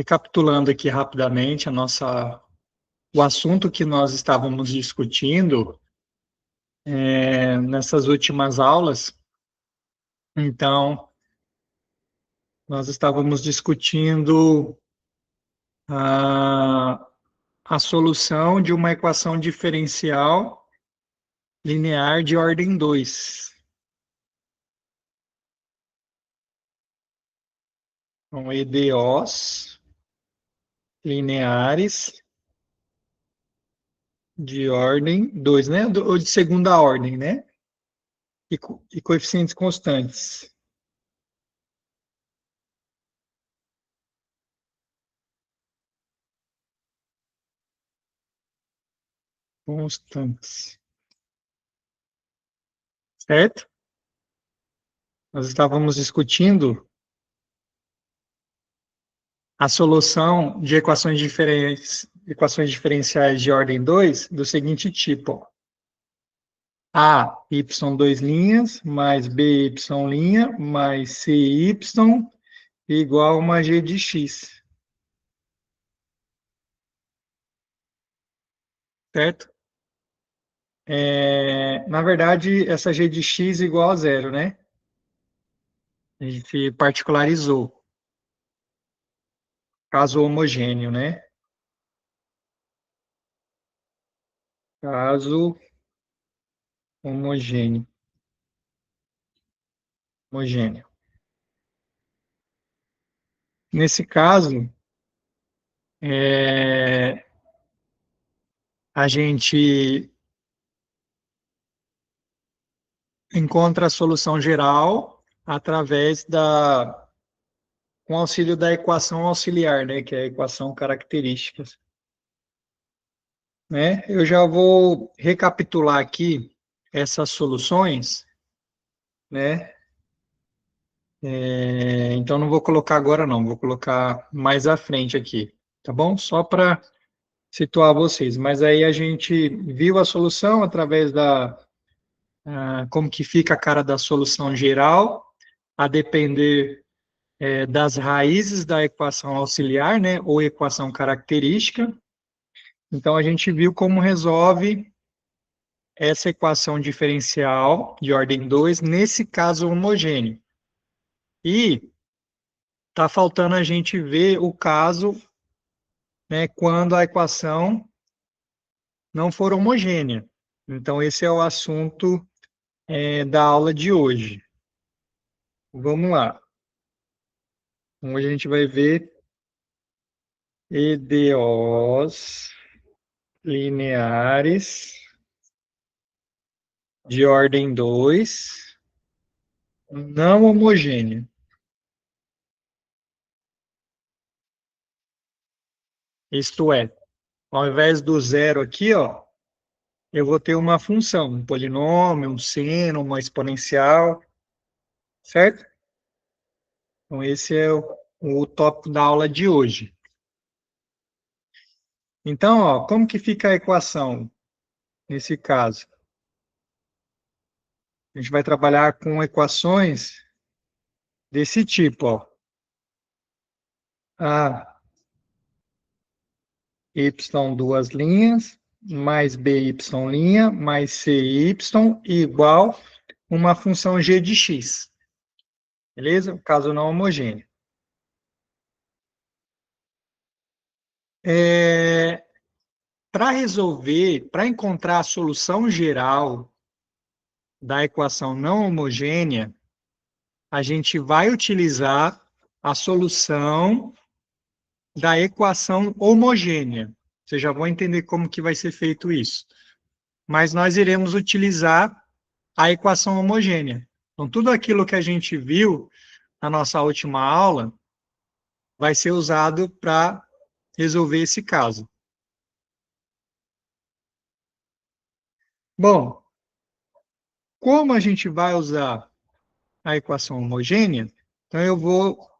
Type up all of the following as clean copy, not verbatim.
Recapitulando aqui rapidamente o assunto que nós estávamos discutindo nessas últimas aulas. Então, nós estávamos discutindo a solução de uma equação diferencial linear de ordem 2. Então, EDOs lineares de ordem 2, né? Ou de segunda ordem, né? E coeficientes constantes. Constantes. Certo? Nós estávamos discutindo a solução de equações diferenciais de ordem 2 do seguinte tipo: A, y2 linhas, mais b, y linha, mais c, y, igual a uma g de x. Certo? Na verdade, essa g de x é igual a zero, né? A gente particularizou. Caso homogêneo, né? Caso homogêneo. Homogêneo. Nesse caso, a gente encontra a solução geral através com auxílio da equação auxiliar, né, que é a equação características. Né? Eu já vou recapitular aqui essas soluções, né? Então não vou colocar agora não, vou colocar mais à frente aqui, tá bom? Só para situar vocês. Mas aí a gente viu a solução através como que fica a cara da solução geral, a depender das raízes da equação auxiliar, né, ou equação característica. Então, a gente viu como resolve essa equação diferencial de ordem 2, nesse caso homogêneo. E está faltando a gente ver o caso, né, quando a equação não for homogênea. Então, esse é o assunto da aula de hoje. Vamos lá. Hoje a gente vai ver EDOs lineares de ordem 2, não homogênea. Isto é, ao invés do zero aqui, ó, eu vou ter uma função, um polinômio, um seno, uma exponencial, certo? Então, esse é o tópico da aula de hoje. Então, ó, como que fica a equação nesse caso? A gente vai trabalhar com equações desse tipo, ó. A, y duas linhas, mais by linha, mais cy, igual uma função g de x. Beleza? Caso não homogêneo. Para resolver, para encontrar a solução geral da equação não homogênea, a gente vai utilizar a solução da equação homogênea. Vocês já vão entender como que vai ser feito isso. Mas nós iremos utilizar a equação homogênea. Então, tudo aquilo que a gente viu na nossa última aula vai ser usado para resolver esse caso. Bom, como a gente vai usar a equação homogênea, então eu vou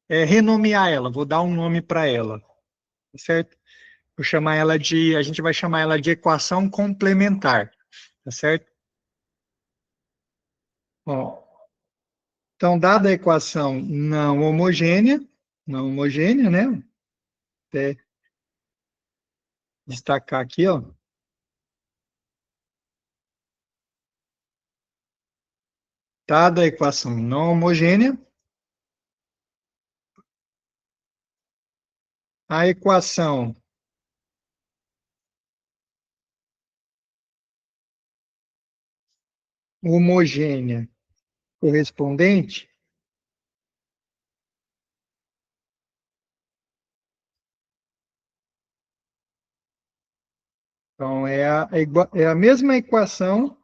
renomear ela, vou dar um nome para ela, certo? A gente vai chamar ela de equação complementar, tá certo? Bom, então, dada a equação não homogênea, não homogênea, né? Até destacar aqui, ó. Dada a equação não homogênea, a equação homogênea correspondente, então é a mesma equação,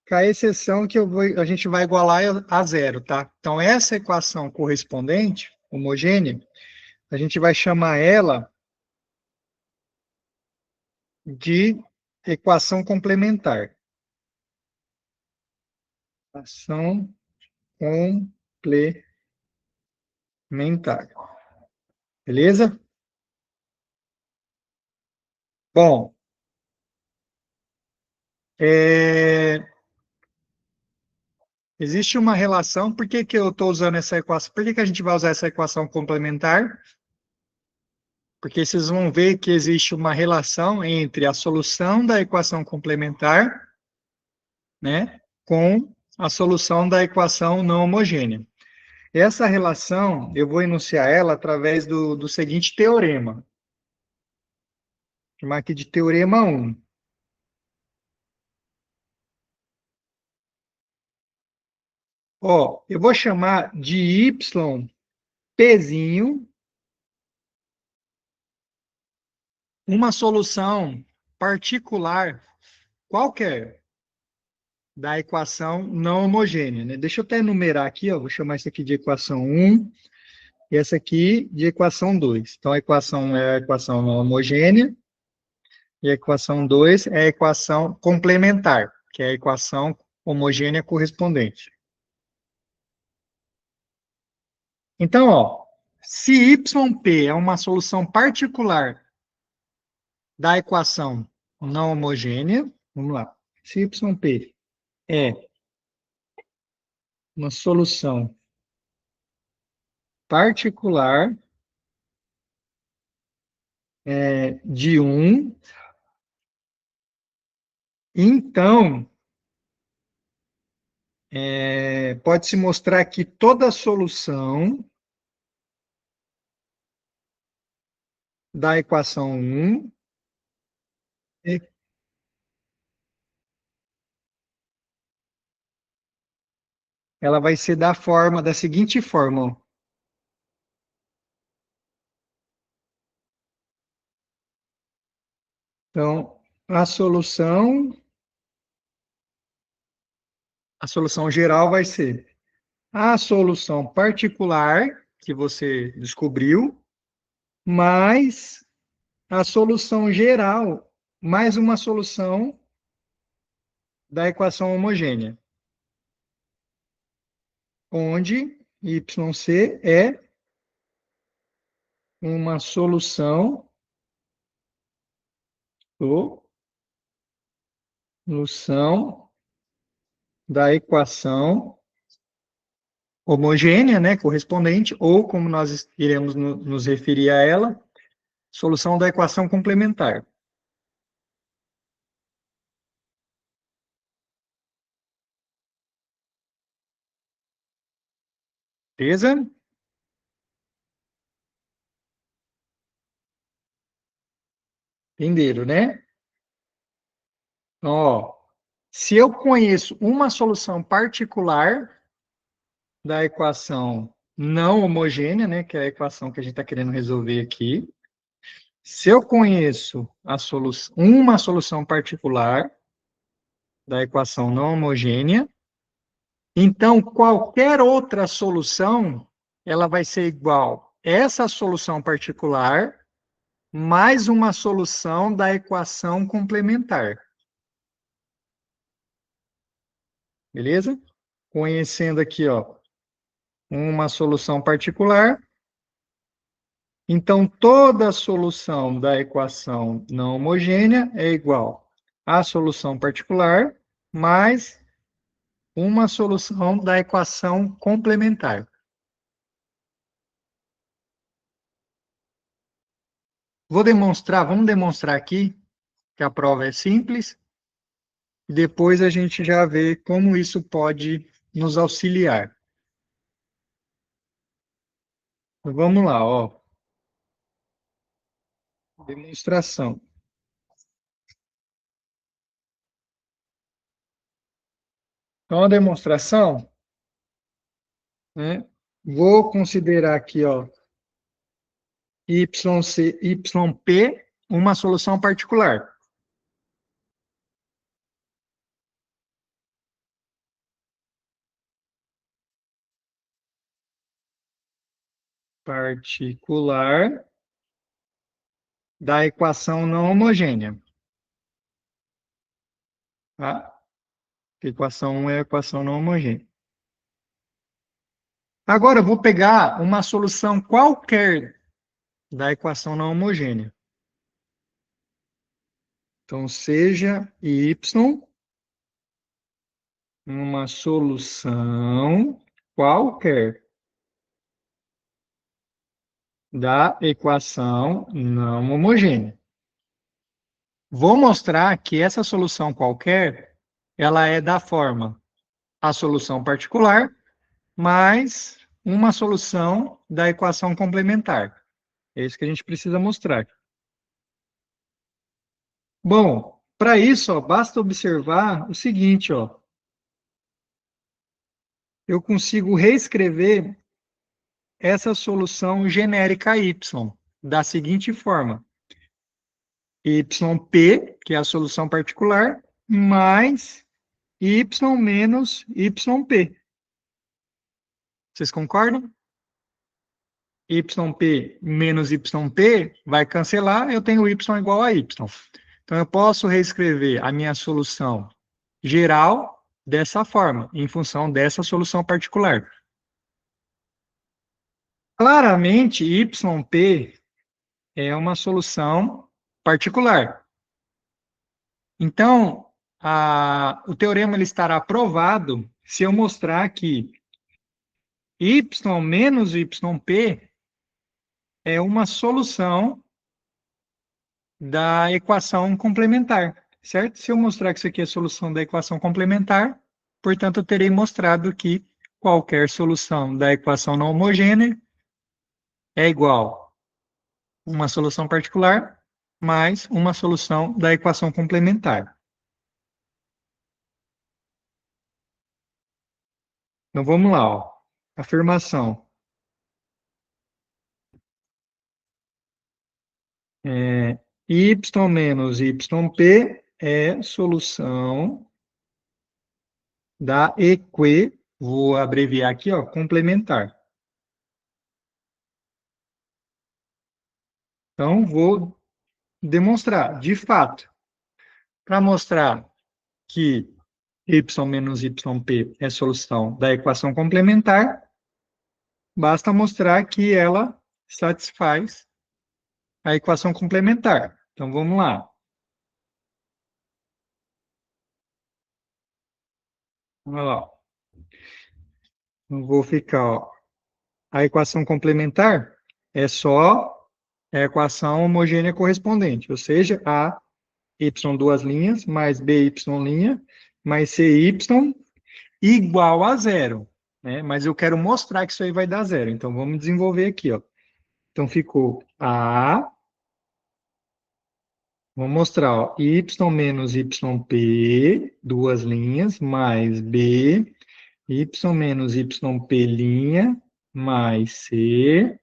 com a exceção que a gente vai igualar a zero, tá? Então, essa equação correspondente, homogênea, a gente vai chamar ela de equação complementar. Equação complementar. Beleza? Bom, existe uma relação. Por que que eu estou usando essa equação? Por que que a gente vai usar essa equação complementar? Porque vocês vão ver que existe uma relação entre a solução da equação complementar, né, com a solução da equação não homogênea. Essa relação, eu vou enunciar ela através do seguinte teorema. Vou chamar aqui de teorema 1. Ó, eu vou chamar de y pzinho uma solução particular qualquer da equação não homogênea, né? Deixa eu até enumerar aqui, ó, vou chamar isso aqui de equação 1 e essa aqui de equação 2. Então, a equação 1 é a equação não homogênea e a equação 2 é a equação complementar, que é a equação homogênea correspondente. Então, ó, se YP é uma solução particular da equação não homogênea, vamos lá, se YP é uma solução particular de 1, então pode-se mostrar que toda solução da equação 1 ela vai ser da seguinte forma, ó. Então, a solução geral vai ser a solução particular que você descobriu, mais a solução geral, mais uma solução da equação homogênea, onde YC é uma solução da equação homogênea, né, correspondente, ou como nós iremos nos referir a ela, solução da equação complementar. Beleza? Entenderam, né? Então, ó, se eu conheço uma solução particular da equação não homogênea, né, que é a equação que a gente está querendo resolver aqui, se eu conheço uma solução particular da equação não homogênea, então qualquer outra solução ela vai ser igual essa solução particular mais uma solução da equação complementar. Beleza? Conhecendo aqui, ó, uma solução particular, então toda a solução da equação não homogênea é igual à solução particular mais uma solução da equação complementar. Vamos demonstrar aqui que a prova é simples, e depois a gente já vê como isso pode nos auxiliar. Então, vamos lá, ó. Demonstração. Então, a demonstração, né? Vou considerar aqui, ó, YP uma solução particular. Particular da equação não homogênea. Tá? Equação 1 é a equação não homogênea. Agora, eu vou pegar uma solução qualquer da equação não homogênea. Então, seja y uma solução qualquer da equação não homogênea. Vou mostrar que essa solução qualquer, ela é da forma a solução particular mais uma solução da equação complementar. É isso que a gente precisa mostrar. Bom, para isso, ó, basta observar o seguinte, ó. Eu consigo reescrever essa solução genérica y da seguinte forma: yp, que é a solução particular, mais y menos yp. Vocês concordam? Yp menos yp vai cancelar, eu tenho y igual a y. Então, eu posso reescrever a minha solução geral dessa forma, em função dessa solução particular. Claramente, YP é uma solução particular. Então, o teorema ele estará provado se eu mostrar que y menos yp é uma solução da equação complementar, certo? Se eu mostrar que isso aqui é a solução da equação complementar, portanto, eu terei mostrado que qualquer solução da equação não homogênea é igual a uma solução particular mais uma solução da equação complementar. Então, vamos lá, ó. Afirmação. Y menos YP é solução da vou abreviar aqui, ó, complementar. Então, vou demonstrar, de fato, para mostrar que y menos yp é solução da equação complementar, basta mostrar que ela satisfaz a equação complementar. Então, vamos lá. Vamos lá. Eu vou ficar, ó, a equação complementar é só a equação homogênea correspondente, ou seja, a y duas linhas mais by linha mais cy igual a zero, né? Mas eu quero mostrar que isso aí vai dar zero. Então, vamos desenvolver aqui, ó. Então, ficou A, vou mostrar, ó, y menos yp, duas linhas, mais b, y menos yp' mais c,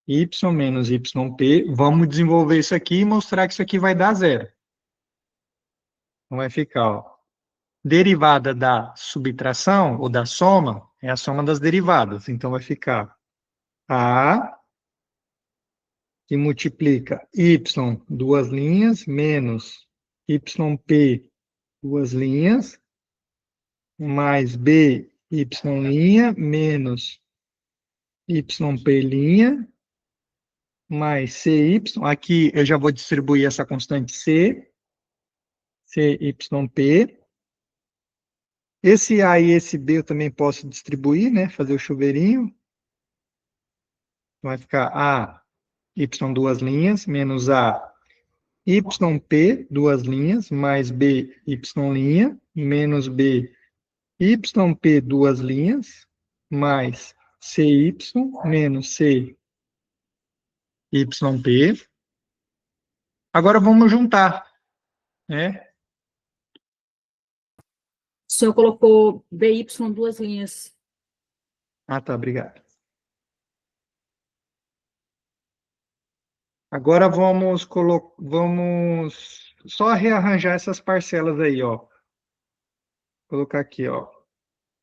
y menos yp, vamos desenvolver isso aqui e mostrar que isso aqui vai dar zero. Então, vai ficar, ó, derivada da subtração, ou da soma, é a soma das derivadas. Então, vai ficar A, que multiplica y, duas linhas, menos yp, duas linhas, mais b, y', menos yp', mais cy. Aqui eu já vou distribuir essa constante c, cyp. Esse a e esse b eu também posso distribuir, né? Fazer o chuveirinho. Vai ficar a y duas linhas, menos a yp duas linhas, mais b y', menos b yp duas linhas, mais cy, menos cyp. Agora vamos juntar, né? O senhor colocou BY duas linhas. Ah, tá, obrigado. Agora vamos só rearranjar essas parcelas aí, ó. Vou colocar aqui, ó.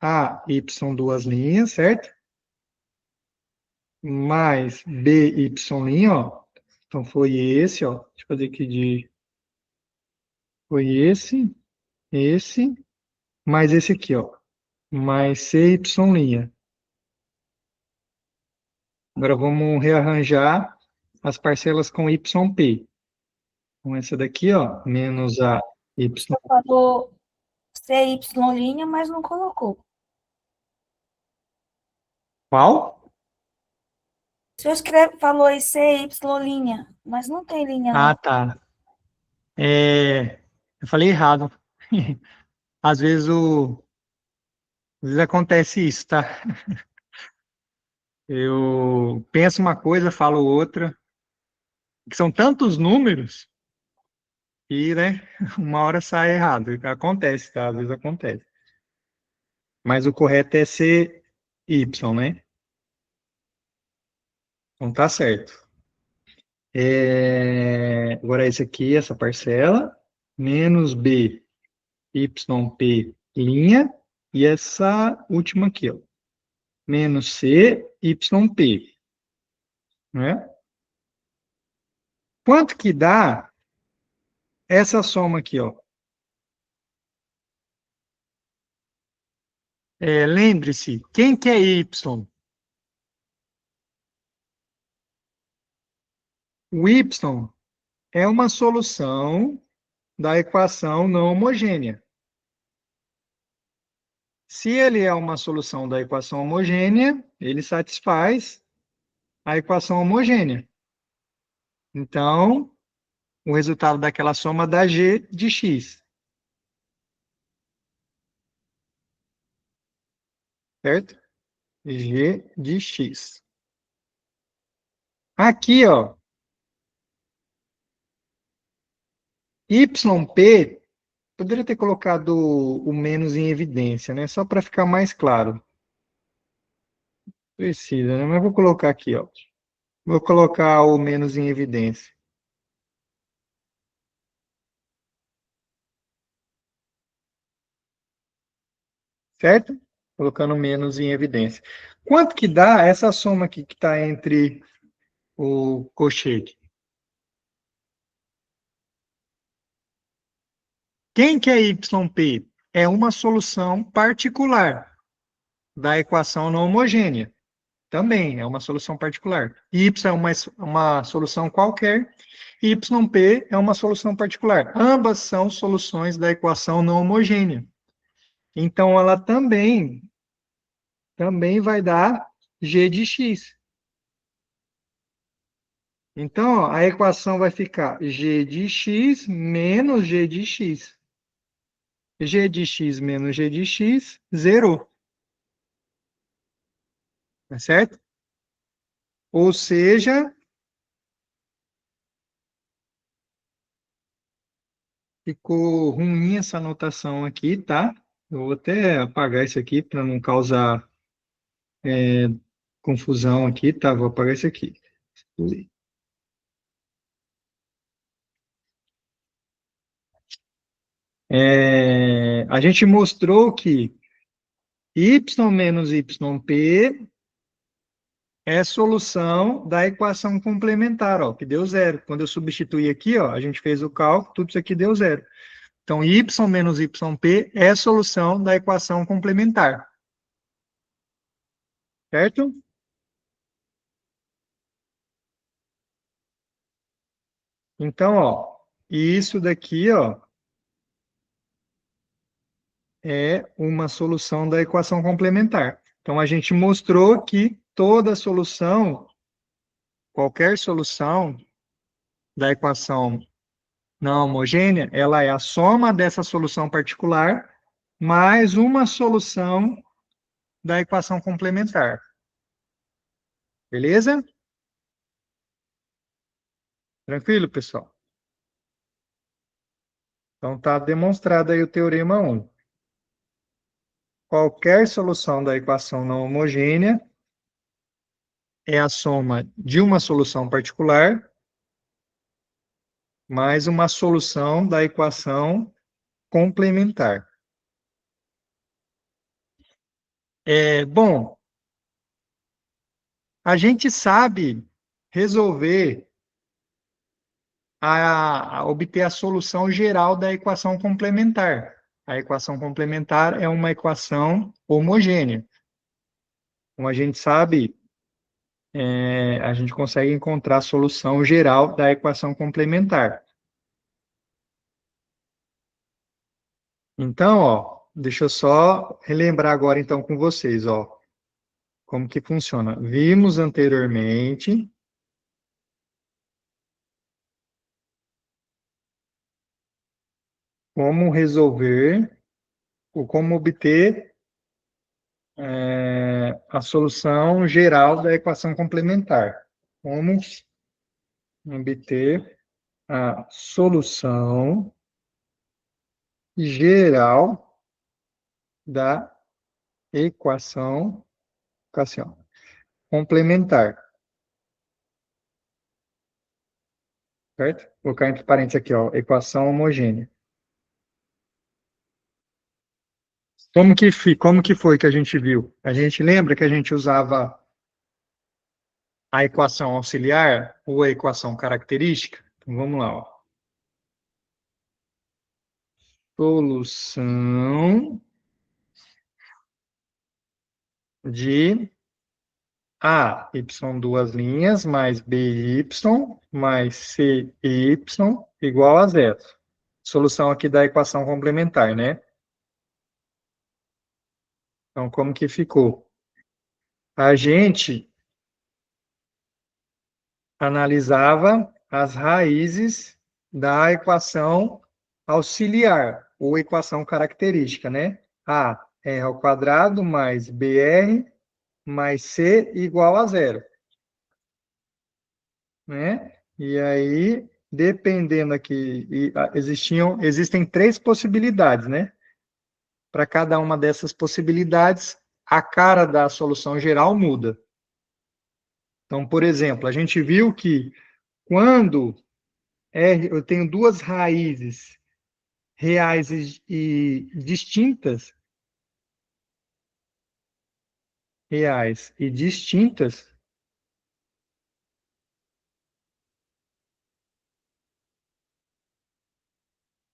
A, Y duas linhas, certo? Mais B, Y', ó. Então foi esse, ó. Deixa eu fazer aqui de... Foi esse, mais esse aqui, ó. Mais CY'. Agora vamos rearranjar as parcelas com YP. Com essa daqui, ó, menos a Y. Você falou CY', mas não colocou. Qual? O senhor falou aí CY', mas não tem linha, Ah, não. tá. Eu falei errado. Às vezes acontece isso, tá? Eu penso uma coisa, falo outra, que são tantos números que, né, uma hora sai errado. Acontece, tá? Às vezes acontece. Mas o correto é ser Y, né? Então tá certo. Agora esse aqui, essa parcela, menos B, YP, linha, e essa última aqui, ó, menos C, YP, né? Quanto que dá essa soma aqui, ó? Lembre-se, quem que é Y? O Y é uma solução da equação não homogênea. Se ele é uma solução da equação homogênea, ele satisfaz a equação homogênea. Então, o resultado daquela soma dá G de X. Certo? G de X. Aqui, ó, YP, poderia ter colocado o menos em evidência, né? Só para ficar mais claro. Precisa, né? Mas vou colocar aqui, ó. Vou colocar o menos em evidência. Certo? Colocando menos em evidência. Quanto que dá essa soma aqui que está entre o cochete? Quem que é YP? É uma solução particular da equação não homogênea. Também é uma solução particular. Y é uma solução qualquer, YP é uma solução particular. Ambas são soluções da equação não homogênea. Então, ela também vai dar G de X. Então, ó, a equação vai ficar G de X menos G de X. G de X menos G de X, zerou. Tá certo? Ou seja, ficou ruim essa anotação aqui, tá? Eu vou até apagar isso aqui para não causar confusão aqui, tá? Vou apagar isso aqui. A gente mostrou que y menos yp é solução da equação complementar, ó, que deu zero. Quando eu substituir aqui, ó, a gente fez o cálculo, tudo isso aqui deu zero. Então, y menos yp é solução da equação complementar. Certo? Então, ó, isso daqui, ó, é uma solução da equação complementar. Então, a gente mostrou que toda solução qualquer solução da equação não homogênea, ela é a soma dessa solução particular mais uma solução da equação complementar. Beleza? Tranquilo, pessoal? Então, está demonstrado aí o teorema 1. Qualquer solução da equação não homogênea é a soma de uma solução particular mais uma solução da equação complementar. Bom, a gente sabe resolver obter a solução geral da equação complementar. A equação complementar é uma equação homogênea. Como a gente sabe, a gente consegue encontrar a solução geral da equação complementar. Então, ó, deixa eu só relembrar agora então com vocês, ó, como que funciona. Vimos anteriormente como resolver ou como obter a solução geral da equação complementar. Como obter a solução geral da equação complementar. Certo? Vou colocar entre parênteses aqui, ó, equação homogênea. Como que foi que a gente viu? A gente lembra que a gente usava a equação auxiliar ou a equação característica? Então, vamos lá, ó. Solução de A, y duas linhas, mais BY, mais CY, igual a zero. Solução aqui da equação complementar, né? Então, como que ficou? A gente analisava as raízes da equação auxiliar, ou equação característica, né? A, R ao quadrado, mais BR, mais C, igual a zero. Né? E aí, dependendo aqui, existem três possibilidades, né? Para cada uma dessas possibilidades, a cara da solução geral muda. Então, por exemplo, a gente viu que quando eu tenho duas raízes reais e distintas,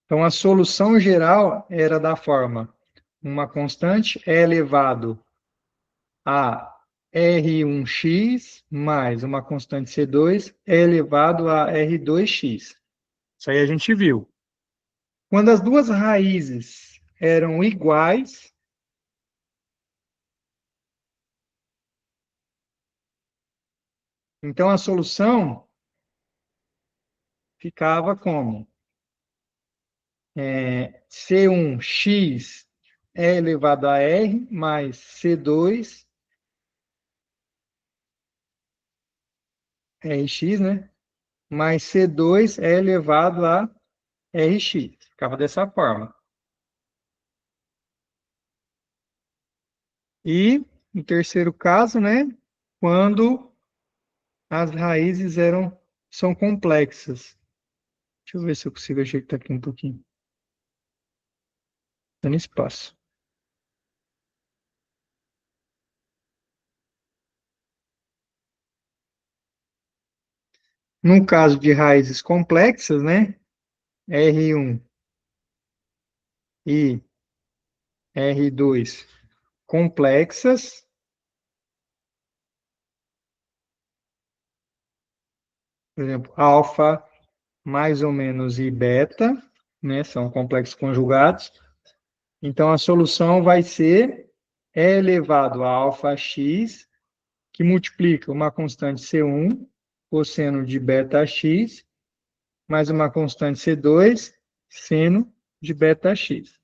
então a solução geral era da forma uma constante é elevado a R1x mais uma constante C2 é elevado a R2x. Isso aí a gente viu. Quando as duas raízes eram iguais, então a solução ficava como? C1x é elevado a R mais C2 Rx, né? Mais C2 é elevado a Rx. Ficava dessa forma. E, no terceiro caso, né? Quando as raízes são complexas. Deixa eu ver se eu consigo ajeitar aqui um pouquinho. Dando espaço. No caso de raízes complexas, né? R1 e R2 complexas. Por exemplo, alfa mais ou menos e beta, né? São complexos conjugados. Então, a solução vai ser E elevado a alfa x, que multiplica uma constante C1 cosseno de beta-x, mais uma constante C2, seno de beta-x.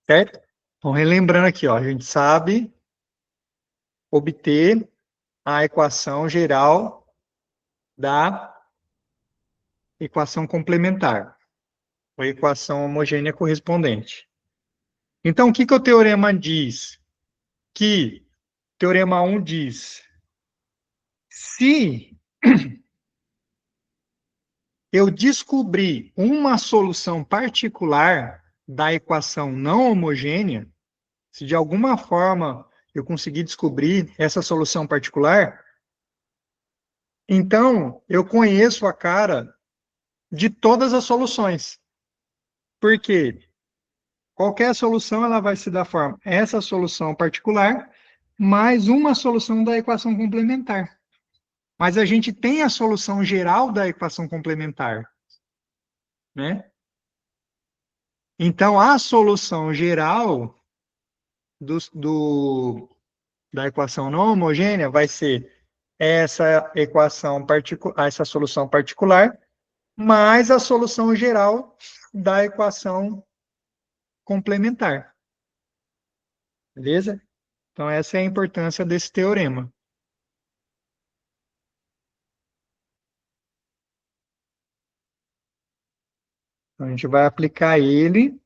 Certo? Então, relembrando aqui, ó, a gente sabe obter a equação geral da equação complementar, ou equação homogênea correspondente. Então, o que o teorema diz? Que o teorema 1 diz, se eu descobrir uma solução particular da equação não homogênea, se de alguma forma eu conseguir descobrir essa solução particular, então eu conheço a cara de todas as soluções. Por quê? Qualquer solução ela vai se dar forma essa solução particular mais uma solução da equação complementar. Mas a gente tem a solução geral da equação complementar, né? Então, a solução geral da equação não homogênea vai ser essa solução particular mais a solução geral da equação complementar. Beleza? Então, essa é a importância desse teorema. Então, a gente vai aplicar ele.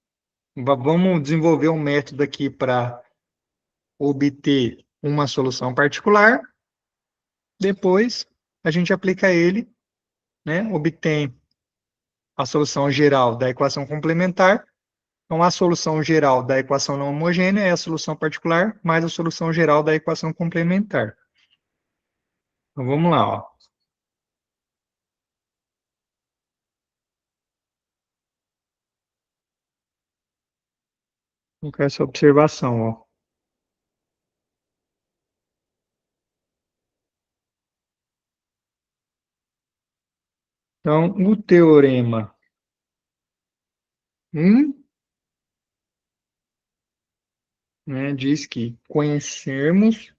Vamos desenvolver um método aqui para obter uma solução particular. Depois, a gente aplica ele, né? Obtém a solução geral da equação complementar. Então, a solução geral da equação não homogênea é a solução particular mais a solução geral da equação complementar. Então, vamos lá, ó. Vou colocar essa observação, ó. Então, o teorema 1, né, diz que conhecemos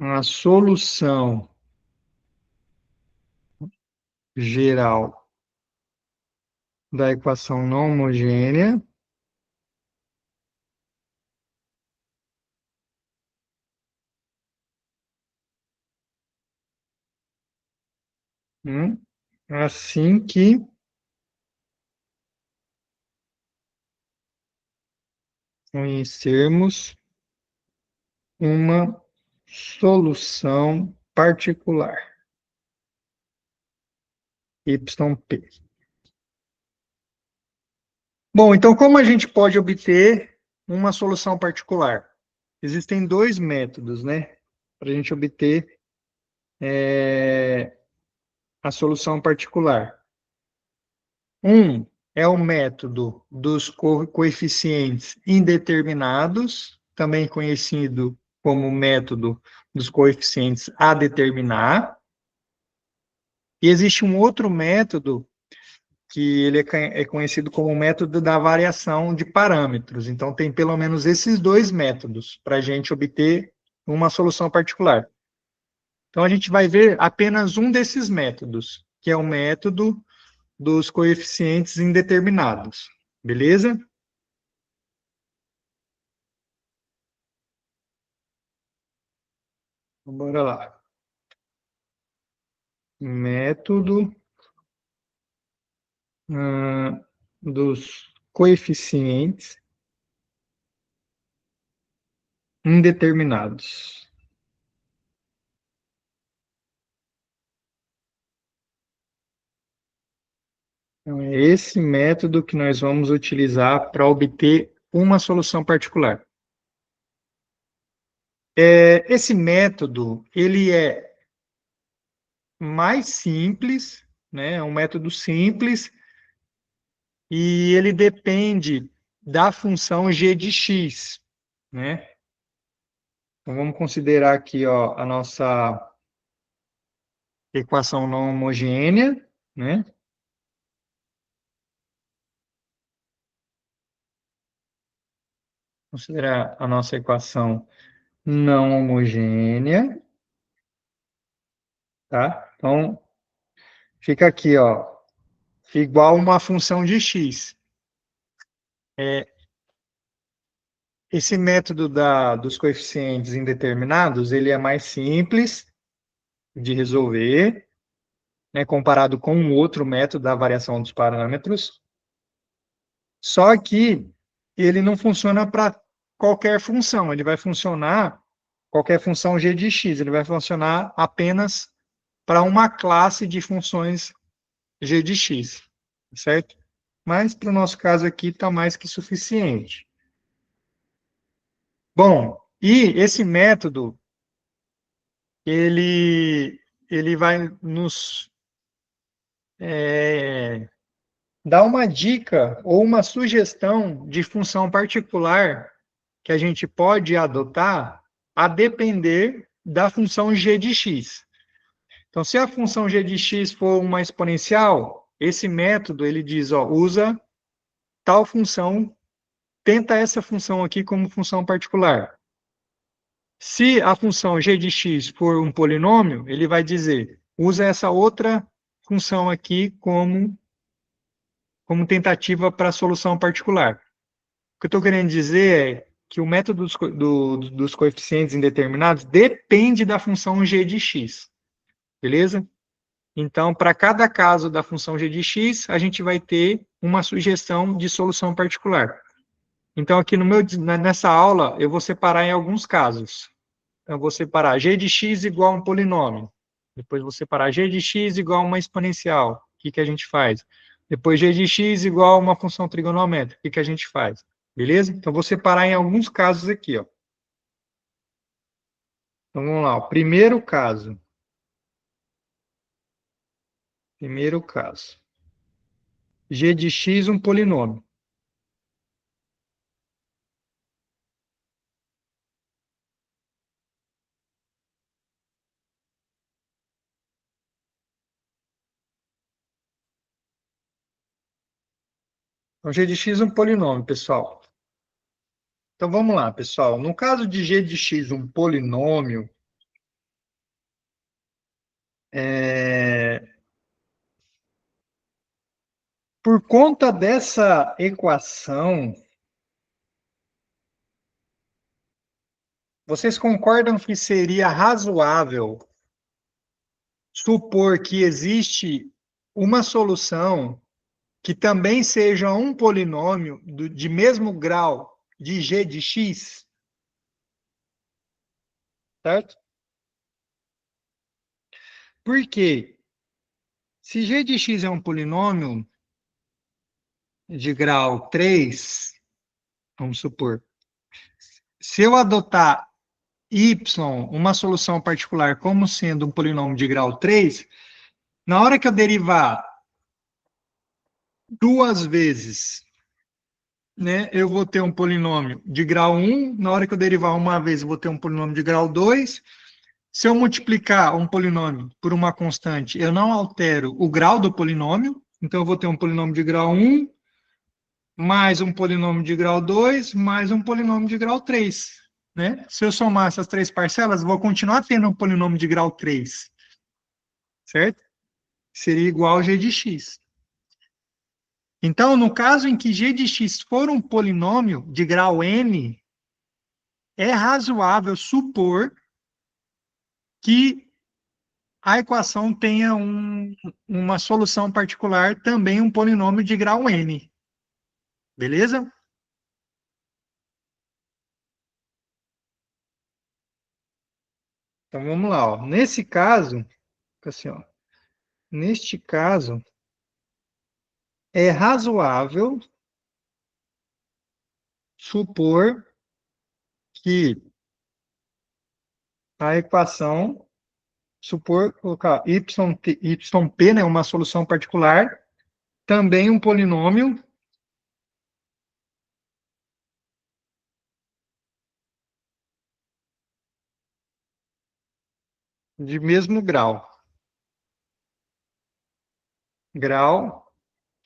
a solução geral da equação não homogênea assim que conhecermos uma solução particular, YP. Bom, então como a gente pode obter uma solução particular? Existem dois métodos, né, para a gente obter a solução particular. Um é o método dos coeficientes indeterminados, também conhecido como método dos coeficientes a determinar. E existe um outro método que ele é conhecido como o método da variação de parâmetros. Então, tem pelo menos esses dois métodos para a gente obter uma solução particular. Então, a gente vai ver apenas um desses métodos, que é o método dos coeficientes indeterminados. Beleza? Então, bora lá. Método dos coeficientes indeterminados. Então, é esse método que nós vamos utilizar para obter uma solução particular. Esse método, ele é mais simples, né? É um método simples, e ele depende da função g de x, né? Então, vamos considerar aqui, ó, a nossa equação não homogênea, né? considerar a nossa equação não homogênea, tá? Então, fica aqui, ó, igual uma função de x. Esse método dos coeficientes indeterminados, ele é mais simples de resolver, né, comparado com um outro método da variação dos parâmetros. Só que ele não funciona para qualquer função, ele vai funcionar, qualquer função g de x, ele vai funcionar apenas para uma classe de funções g de x, certo? Mas para o nosso caso aqui está mais que suficiente. Bom, e esse método, ele vai nos dar uma dica ou uma sugestão de função particular que a gente pode adotar a depender da função g de x. Então, se a função g de x for uma exponencial, esse método ele diz, ó, usa tal função, tenta essa função aqui como função particular. Se a função g de x for um polinômio, ele vai dizer, usa essa outra função aqui como tentativa para solução particular. O que eu estou querendo dizer é que o método dos coeficientes indeterminados depende da função g de x, beleza? Então, para cada caso da função g de x, a gente vai ter uma sugestão de solução particular. Então, aqui nessa aula, eu vou separar em alguns casos. Então, eu vou separar g de x igual a um polinômio. Depois, vou separar g de x igual a uma exponencial. O que a gente faz? Depois, g de x igual a uma função trigonométrica. O que a gente faz? Beleza? Então, vou separar em alguns casos aqui, ó. Então, vamos lá. O primeiro caso. Primeiro caso. G de x, um polinômio. Então, g de x é um polinômio, pessoal. Então, vamos lá, pessoal. No caso de g de x, um polinômio, por conta dessa equação, vocês concordam que seria razoável supor que existe uma solução que também seja um polinômio de mesmo grau de g de x, certo? Por quê? Se g de x é um polinômio de grau 3, vamos supor, se eu adotar y, uma solução particular, como sendo um polinômio de grau 3, na hora que eu derivar duas vezes, né, eu vou ter um polinômio de grau 1, na hora que eu derivar uma vez, eu vou ter um polinômio de grau 2. Se eu multiplicar um polinômio por uma constante, eu não altero o grau do polinômio, então eu vou ter um polinômio de grau 1, mais um polinômio de grau 2, mais um polinômio de grau 3. Né? Se eu somar essas três parcelas, eu vou continuar tendo um polinômio de grau 3, certo? Seria igual a g de x. Então, no caso em que g de x for um polinômio de grau n, é razoável supor que a equação tenha uma solução particular, também um polinômio de grau n. Beleza? Então, vamos lá. Ó. Nesse caso, assim, ó, neste caso, é razoável supor que a equação, colocar yp, né, uma solução particular, também um polinômio de mesmo grau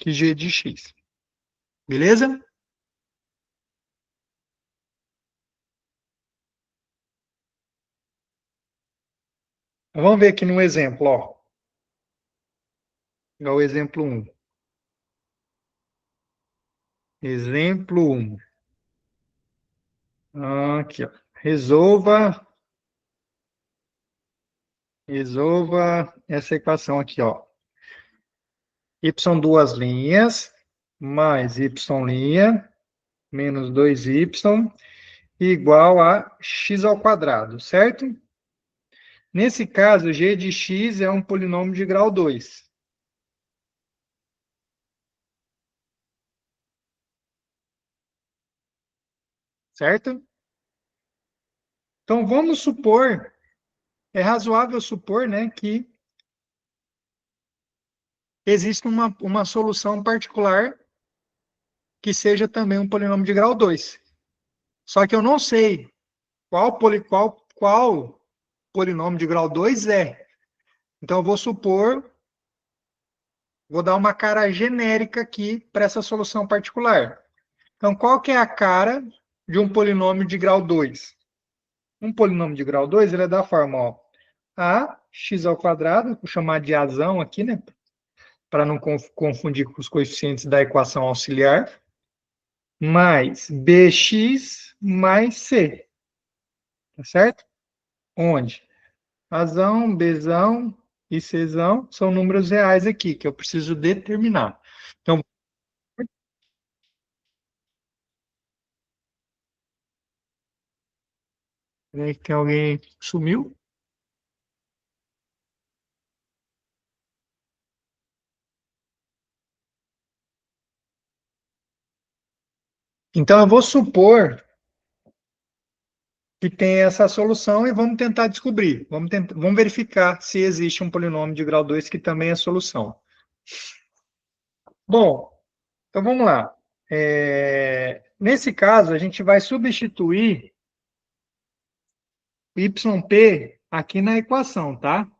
que g de x. Beleza? Vamos ver aqui no exemplo, ó. É o exemplo 1. Exemplo 1. Aqui, ó. Resolva essa equação aqui, ó. Y duas linhas, mais Y' menos 2Y, igual a x ao quadrado, certo? Nesse caso, g de x é um polinômio de grau 2. Certo? Então, vamos supor, é razoável supor, né, que existe uma solução particular que seja também um polinômio de grau 2. Só que eu não sei qual polinômio de grau 2 é. Então, eu vou supor, vou dar uma cara genérica aqui para essa solução particular. Então, qual que é a cara de um polinômio de grau 2? Um polinômio de grau 2, ele é da forma, ó, ax ao quadrado, vou chamar de azão aqui, né? Para não confundir com os coeficientes da equação auxiliar, mais bx mais c, tá certo? Onde azão, bzão e czão são números reais aqui, que eu preciso determinar. Então, peraí que alguém sumiu. Então, eu vou supor que tem essa solução e vamos tentar descobrir. Vamos verificar se existe um polinômio de grau 2 que também é solução. Bom, então vamos lá. Nesse caso, a gente vai substituir o YP aqui na equação, tá?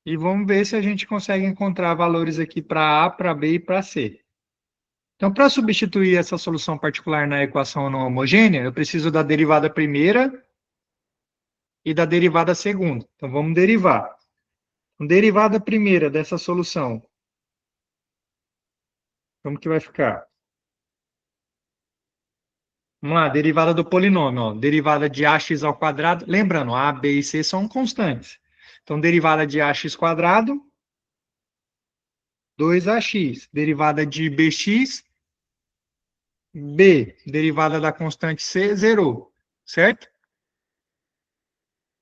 E vamos ver se a gente consegue encontrar valores aqui para A, para B e para C. Então, para substituir essa solução particular na equação não homogênea, eu preciso da derivada primeira e da derivada segunda. Então, vamos derivar. A derivada primeira dessa solução, como que vai ficar? Vamos lá, derivada do polinômio, ó. Derivada de ax ao quadrado. Lembrando, a, b e c são constantes. Então, derivada de ax quadrado, 2ax. Derivada de bx, b. Derivada da constante c, zerou. Certo?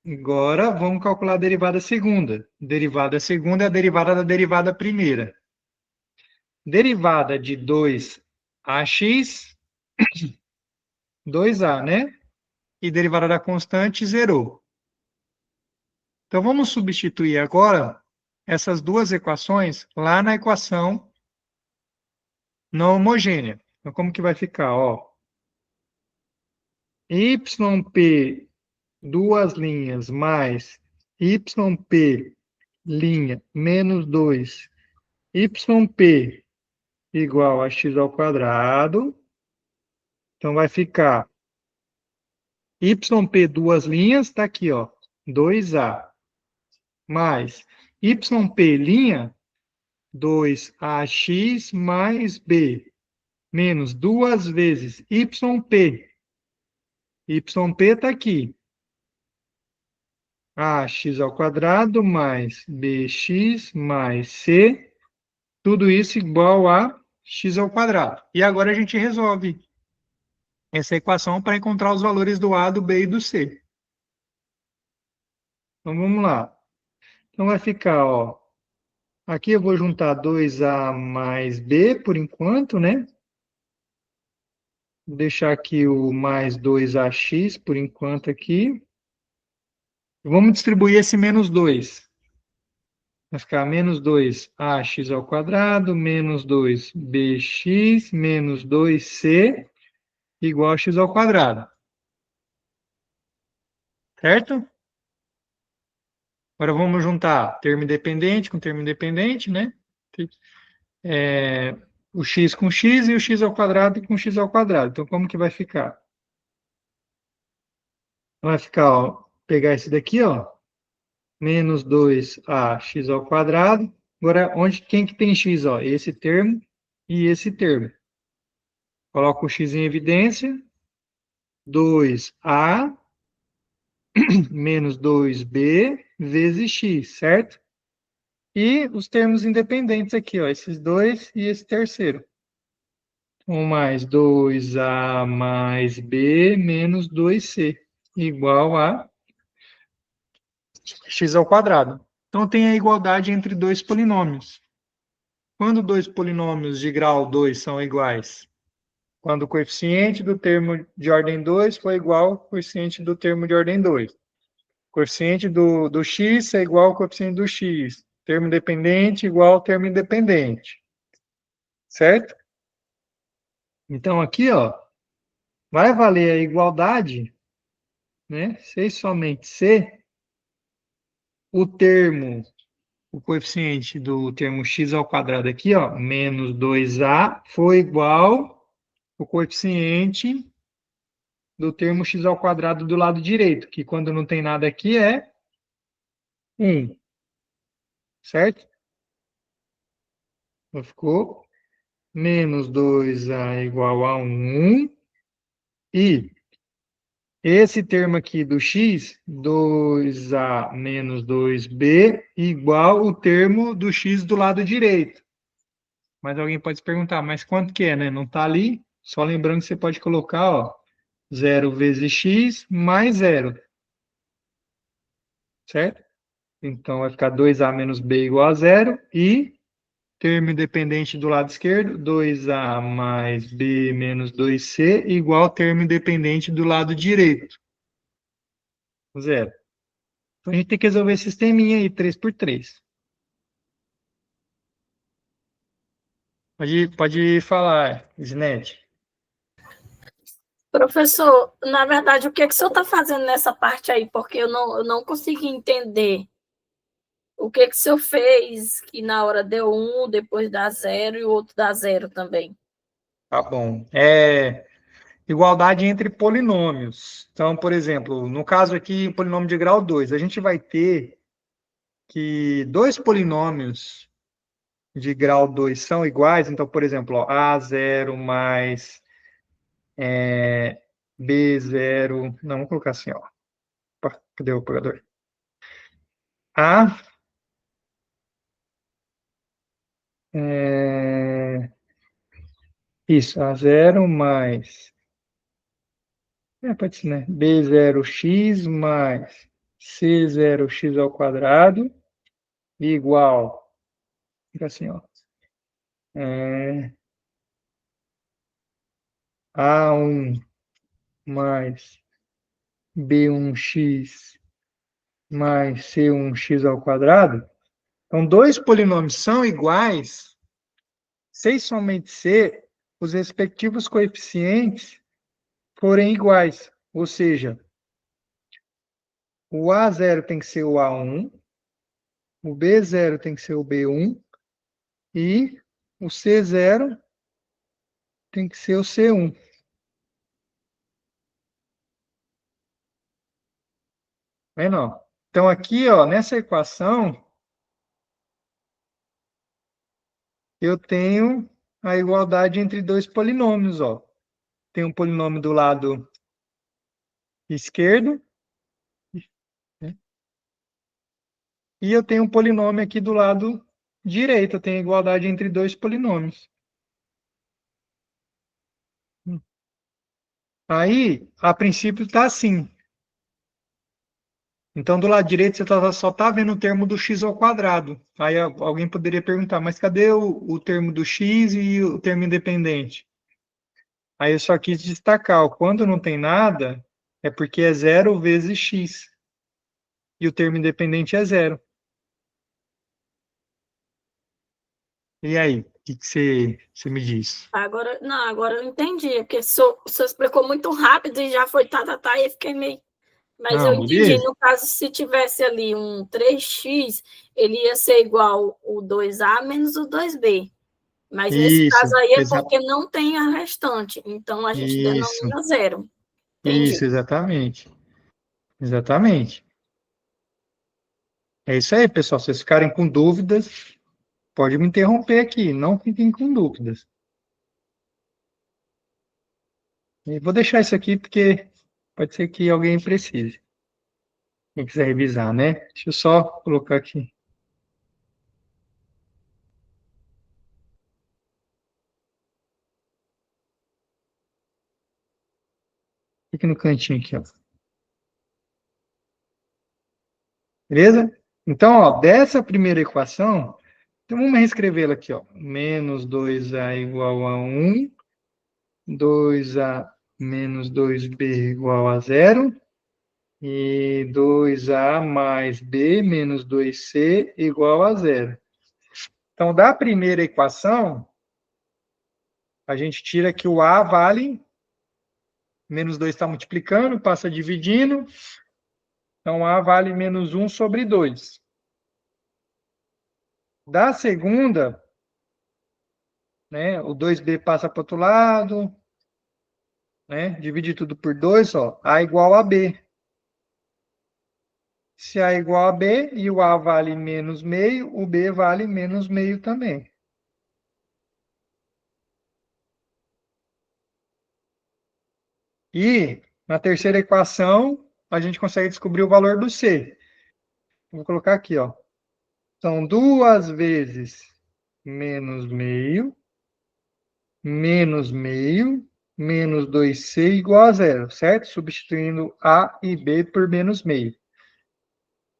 Agora, vamos calcular a derivada segunda. Derivada segunda é a derivada da derivada primeira. Derivada de 2ax, 2a, né? E derivada da constante, zerou. Então, vamos substituir agora essas duas equações lá na equação não homogênea. Então, como que vai ficar? Ó, YP, duas linhas, mais YP, linha, menos 2, YP igual a x ao quadrado. Então, vai ficar YP, duas linhas, está aqui, ó, 2a, mais YP, linha, 2ax mais b, menos duas vezes YP. YP está aqui. Ax ao quadrado mais bx mais c, tudo isso igual a x ao quadrado. E agora a gente resolve essa equação para encontrar os valores do a, do b e do c. Então, vamos lá. Então, vai ficar, ó, aqui eu vou juntar 2a mais b por enquanto, né? Vou deixar aqui o mais 2ax por enquanto aqui. Vamos distribuir esse menos 2. Vai ficar menos 2ax ao quadrado, menos 2bx, menos 2c, igual a x ao quadrado. Certo? Agora vamos juntar termo independente com termo independente, né? O x com x e o x ao quadrado com x ao quadrado. Então, como que vai ficar? Vai ficar, ó, pegar esse daqui, ó, menos 2ax ao quadrado. Agora, quem que tem x? Ó? Esse termo e esse termo. Coloco o x em evidência. 2a menos 2b vezes x, certo? E os termos independentes aqui, ó, esses dois e esse terceiro. 1 mais 2a mais b menos 2c, igual a x ao quadrado. Então, tem a igualdade entre dois polinômios. Quando dois polinômios de grau 2 são iguais? Quando o coeficiente do termo de ordem 2 for igual ao coeficiente do termo de ordem 2. O coeficiente do x é igual ao coeficiente do x. Termo dependente igual ao termo independente. Certo? Então, aqui, ó, vai valer a igualdade, né? C somente C, o coeficiente do termo x ao quadrado aqui, ó, menos 2a, foi igual ao coeficiente do termo x ao quadrado do lado direito, que quando não tem nada aqui é 1. Certo? Então, ficou menos 2a igual a 1. E esse termo aqui do x, 2a menos 2b, igual o termo do x do lado direito. Mas alguém pode se perguntar, mas quanto que é, né? Não está ali. Só lembrando que você pode colocar, ó, 0 vezes x mais 0. Certo? Então, vai ficar 2a menos b igual a 0. E termo independente do lado esquerdo, 2a mais b menos 2c, igual ao termo independente do lado direito. 0. Então, a gente tem que resolver esse sisteminha aí, 3 por 3. Pode falar, Zinete. Professor, na verdade, o que é que o senhor está fazendo nessa parte aí? Porque eu não consegui entender. O que é que o senhor fez que na hora deu 1, depois dá 0 e o outro dá 0 também? Tá bom. Igualdade entre polinômios. Então, por exemplo, no caso aqui, polinômio de grau 2, a gente vai ter que dois polinômios de grau 2 são iguais. Então, por exemplo, ó, A0 mais B0. Não, vamos colocar assim, ó. Opa, cadê o apagador? A isso, A0 mais pode ser, né? B0x mais C0x ao quadrado igual, fica assim, ó, A1 mais B1x mais C1x ao quadrado. Então, dois polinômios são iguais se somente se os respectivos coeficientes forem iguais. Ou seja, o A0 tem que ser o A1, o B0 tem que ser o B1 e o C0 tem que ser o C1. Vem não. Então, aqui, ó, nessa equação, eu tenho a igualdade entre dois polinômios, ó. Tem um polinômio do lado esquerdo, né? E eu tenho um polinômio aqui do lado direito. Eu tenho a igualdade entre dois polinômios. Aí, a princípio, está assim. Então, do lado direito, você só está vendo o termo do x ao quadrado. Aí alguém poderia perguntar, mas cadê o termo do x e o termo independente? Aí eu só quis destacar, ó, quando não tem nada, é porque é 0 vezes x. E o termo independente é 0. E aí, o que você me diz? Agora eu entendi, porque o senhor explicou muito rápido e já foi e eu fiquei meio... Mas eu Não, entendi, beleza. no caso, se tivesse ali um 3x, ele ia ser igual o 2a menos o 2b. Mas nesse Isso, caso aí é porque não tem a restante, então a gente isso, denomina 0. Entendi. exatamente. Exatamente. É isso aí, pessoal. Se vocês ficarem com dúvidas, pode me interromper aqui. Não fiquem com dúvidas. E vou deixar isso aqui porque pode ser que alguém precise. Quem quiser revisar, né? Deixa eu só colocar aqui. Fica no cantinho aqui, ó. Beleza? Então, ó, dessa primeira equação, então vamos reescrevê-la aqui, ó. Menos 2a igual a 1, 2a menos 2b igual a 0, e 2a mais b menos 2c igual a 0. Então, da primeira equação, a gente tira que o a vale, menos 2 está multiplicando, passa dividindo, então a vale menos 1 sobre 2. Da segunda, né, o 2b passa para o outro lado, né, divide tudo por 2, ó, a igual a b. Se a igual a b e o a vale menos meio, o b vale menos meio também. E na terceira equação, a gente consegue descobrir o valor do c. Vou colocar aqui, ó. São 2 vezes menos meio, menos meio, menos 2c igual a 0, certo? Substituindo a e b por menos meio.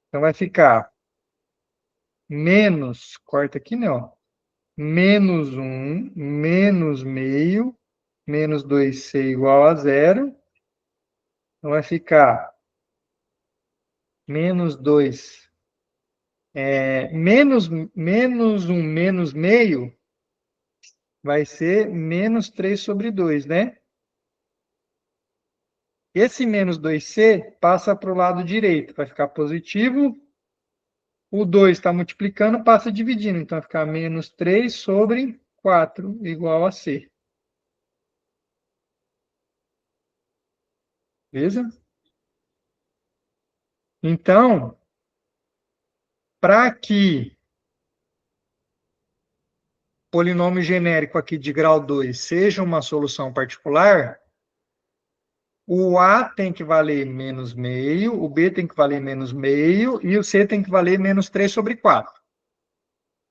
Então, vai ficar menos, corta aqui, né, ó. Menos 1, menos meio, menos 2c igual a 0. Então, vai ficar menos 2. Menos 1, menos meio, vai ser menos 3 sobre 2, né? Esse menos 2c passa para o lado direito, vai ficar positivo. O 2 está multiplicando, passa dividindo, então vai ficar menos 3 sobre 4 igual a c. Beleza? Então, para que polinômio genérico aqui de grau 2 seja uma solução particular, o A tem que valer menos meio, o B tem que valer menos meio e o C tem que valer menos 3 sobre 4.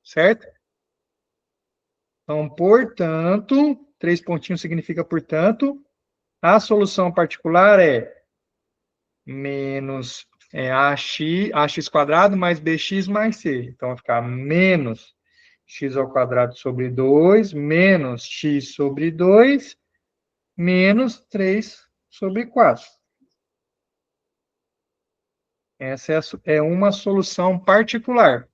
Certo? Então, portanto, 3 pontinhos significa portanto, a solução particular é menos ax quadrado mais bx mais c. Então, vai ficar menos x ao quadrado sobre 2, menos x sobre 2, menos 3 sobre 4. Essa é uma solução particular.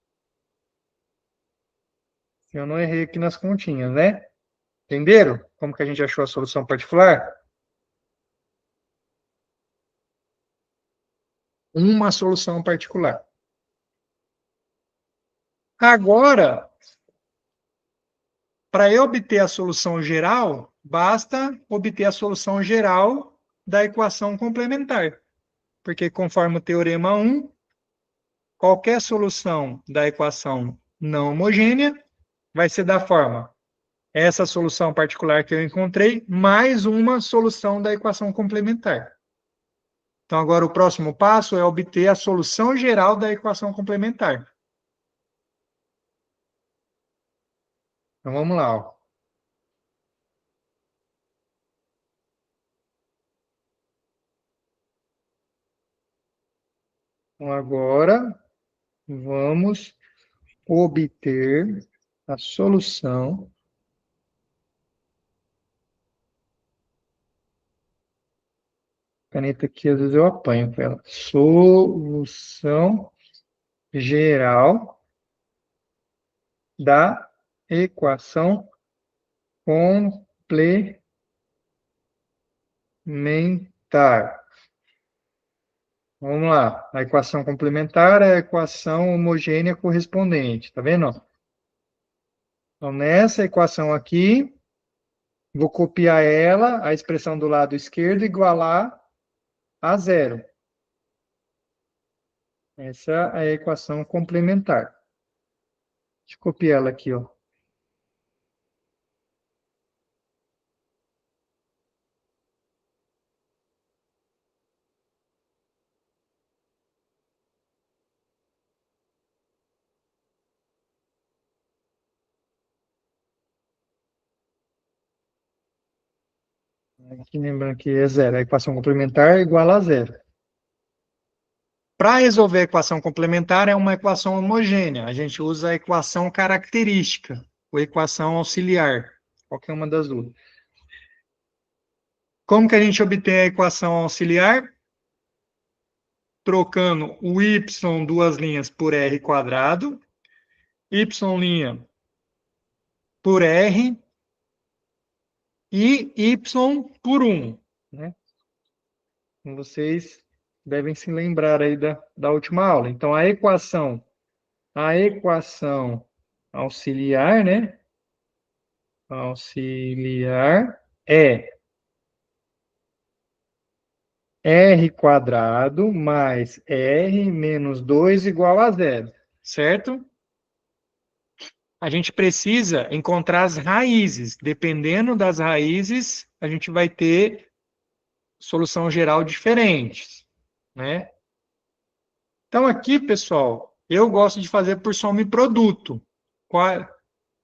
Eu não errei aqui nas continhas, né? Entenderam como que a gente achou a solução particular? Uma solução particular. Agora, para eu obter a solução geral, basta obter a solução geral da equação complementar. Porque conforme o teorema 1, qualquer solução da equação não homogênea vai ser da forma essa solução particular que eu encontrei, mais uma solução da equação complementar. Então, agora o próximo passo é obter a solução geral da equação complementar. Então, vamos lá. Ó. Então, agora, vamos obter a solução caneta aqui, às vezes eu apanho com ela. Solução geral da equação complementar. Vamos lá. A equação complementar é a equação homogênea correspondente. Tá vendo? Então, nessa equação aqui, vou copiar ela, a expressão do lado esquerdo, igualar a 0. Essa é a equação complementar. Deixa eu copiar ela aqui, ó. Aqui, lembrando que é zero. A equação complementar é igual a zero. Para resolver a equação complementar, é uma equação homogênea. A gente usa a equação característica, ou equação auxiliar, qualquer uma das duas. Como que a gente obtém a equação auxiliar? Trocando o y, duas linhas, por r quadrado, y' por r e y por 1. Né? Vocês devem se lembrar aí da última aula. Então, a equação auxiliar, né? Auxiliar é r quadrado mais r menos 2 igual a zero, certo? A gente precisa encontrar as raízes. Dependendo das raízes, a gente vai ter solução geral diferentes, né? Então, aqui, pessoal, eu gosto de fazer por soma e produto.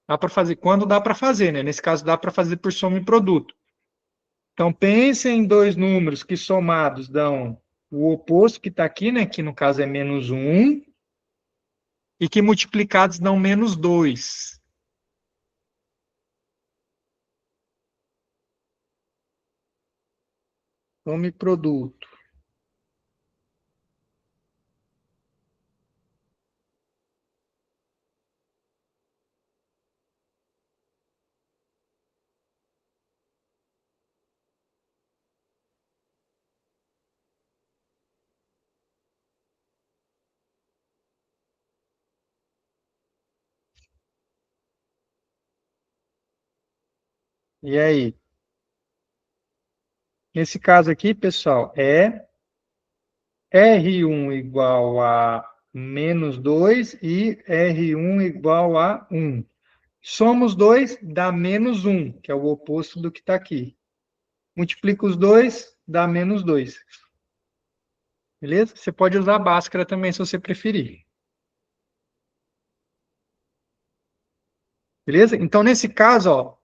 Dá para fazer quando dá para fazer, né? Nesse caso, dá para fazer por soma e produto. Então, pense em dois números que somados dão o oposto que está aqui, né? Que no caso é menos 1, e que multiplicados dão menos 2. Soma e produto. E aí? Nesse caso aqui, pessoal, é R1 igual a menos 2 e R1 igual a 1. Somos 2, dá menos 1, que é o oposto do que está aqui. Multiplica os dois, dá menos 2. Beleza? Você pode usar a Bhaskara também, se você preferir. Beleza? Então, nesse caso, ó,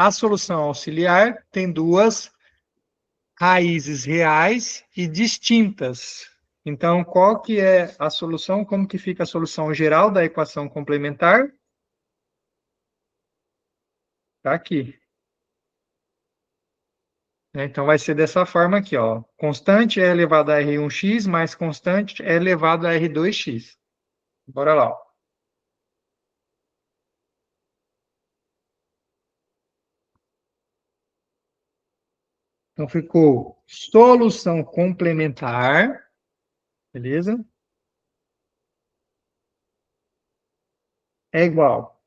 a solução auxiliar tem duas raízes reais e distintas. Então, qual que é a solução? Como que fica a solução geral da equação complementar? Está aqui. Então, vai ser dessa forma aqui, ó. Constante é elevado a R1x mais constante é elevado a R2x. Bora lá. Ó. Então, ficou solução complementar, beleza? É igual.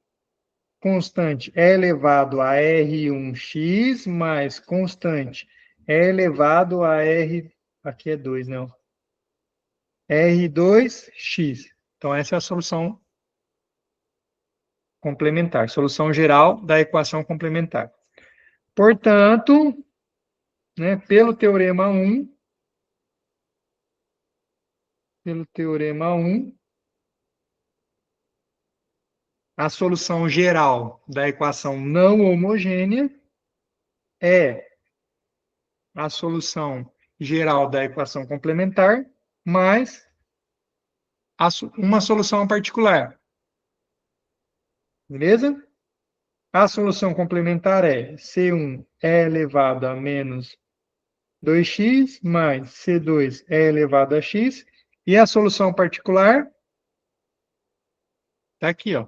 Constante é elevado a R1x mais constante é elevado a R... Aqui é 2, não. R2x. Então, essa é a solução complementar, solução geral da equação complementar. Portanto, né, pelo teorema 1, a solução geral da equação não homogênea é a solução geral da equação complementar mais uma solução particular. Beleza? A solução complementar é C1 é elevado a menos 2x mais C2 é elevado a x. E a solução particular está aqui, ó.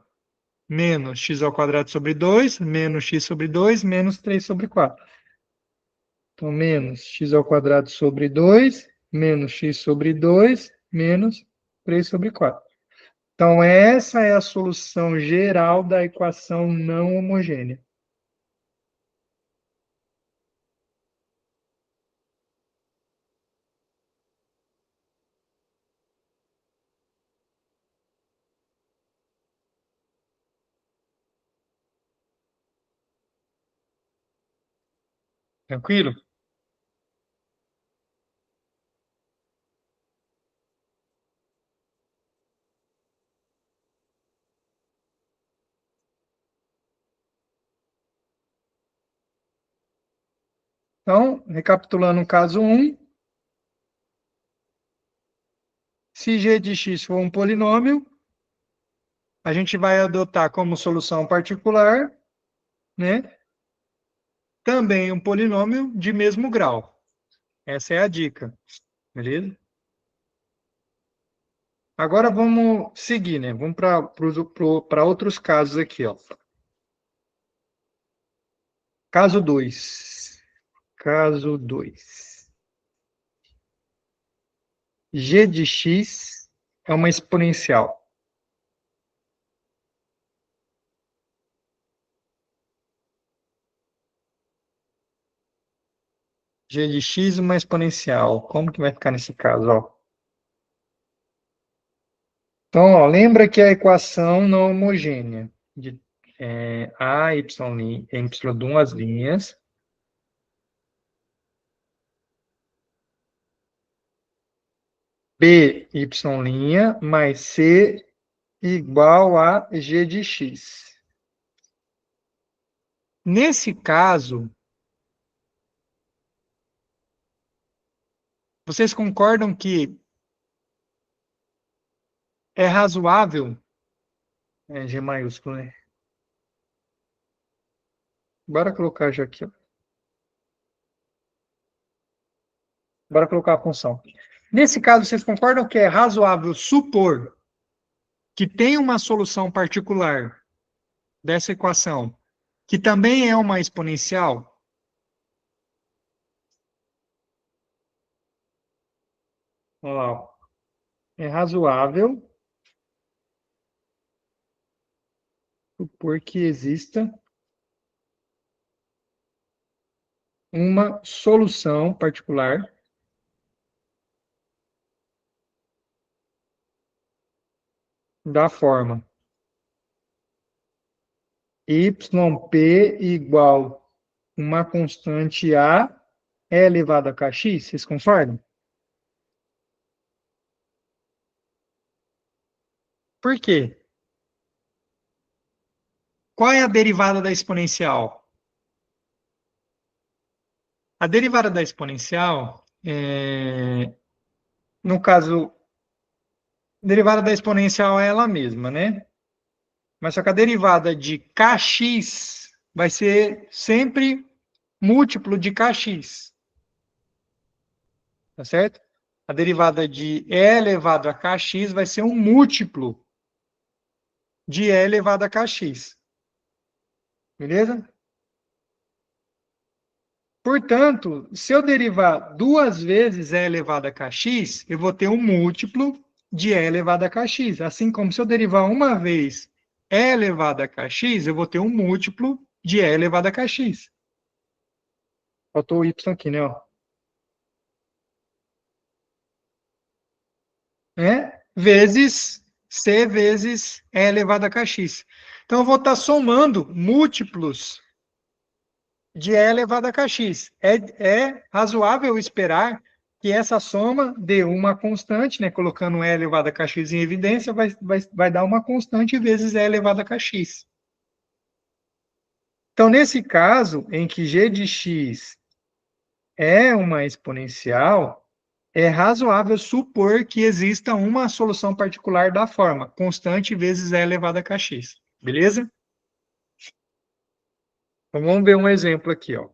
Menos x ao quadrado sobre 2, menos x sobre 2, menos 3 sobre 4. Então, menos x ao quadrado sobre 2, menos x sobre 2, menos 3 sobre 4. Então, essa é a solução geral da equação não homogênea. Tranquilo? Então, recapitulando o caso 1, se g de x for um polinômio, a gente vai adotar como solução particular, né, também um polinômio de mesmo grau. Essa é a dica, beleza? Agora vamos seguir, né? Vamos para outros casos aqui, ó. Caso 2. Caso 2. G de x é uma exponencial. G de x uma exponencial. Como que vai ficar nesse caso, ó? Então, ó, lembra que a equação não homogênea de a, y, y duas linhas, b, y' mais c igual a g de x. Nesse caso, vocês concordam que é razoável, G maiúsculo, né? Bora colocar já aqui, ó. Bora colocar a função. Nesse caso, vocês concordam que é razoável supor que tem uma solução particular dessa equação, que também é uma exponencial? Olha lá, ó. É razoável supor que exista uma solução particular da forma yp igual uma constante a é elevado a kx. Vocês concordam? Por quê? Qual é a derivada da exponencial? A derivada da exponencial, no caso, a derivada da exponencial é ela mesma, né? Mas só que a derivada de kx vai ser sempre múltiplo de kx. Tá certo? A derivada de e elevado a kx vai ser um múltiplo de e elevado a kx. Beleza? Portanto, se eu derivar duas vezes e elevado a kx, eu vou ter um múltiplo de e elevado a kx. Assim como se eu derivar uma vez e elevado a kx, eu vou ter um múltiplo de e elevado a kx. Faltou o y aqui, né? Ó. Vezes c vezes e elevado a kx. Então, eu vou estar somando múltiplos de e elevado a kx. É razoável esperar que essa soma dê uma constante, né? Colocando e elevado a kx em evidência, vai dar uma constante vezes e elevado a kx. Então, nesse caso, em que g de x é uma exponencial, é razoável supor que exista uma solução particular da forma constante vezes e elevado a kx. Beleza? Então, vamos ver um exemplo aqui, ó.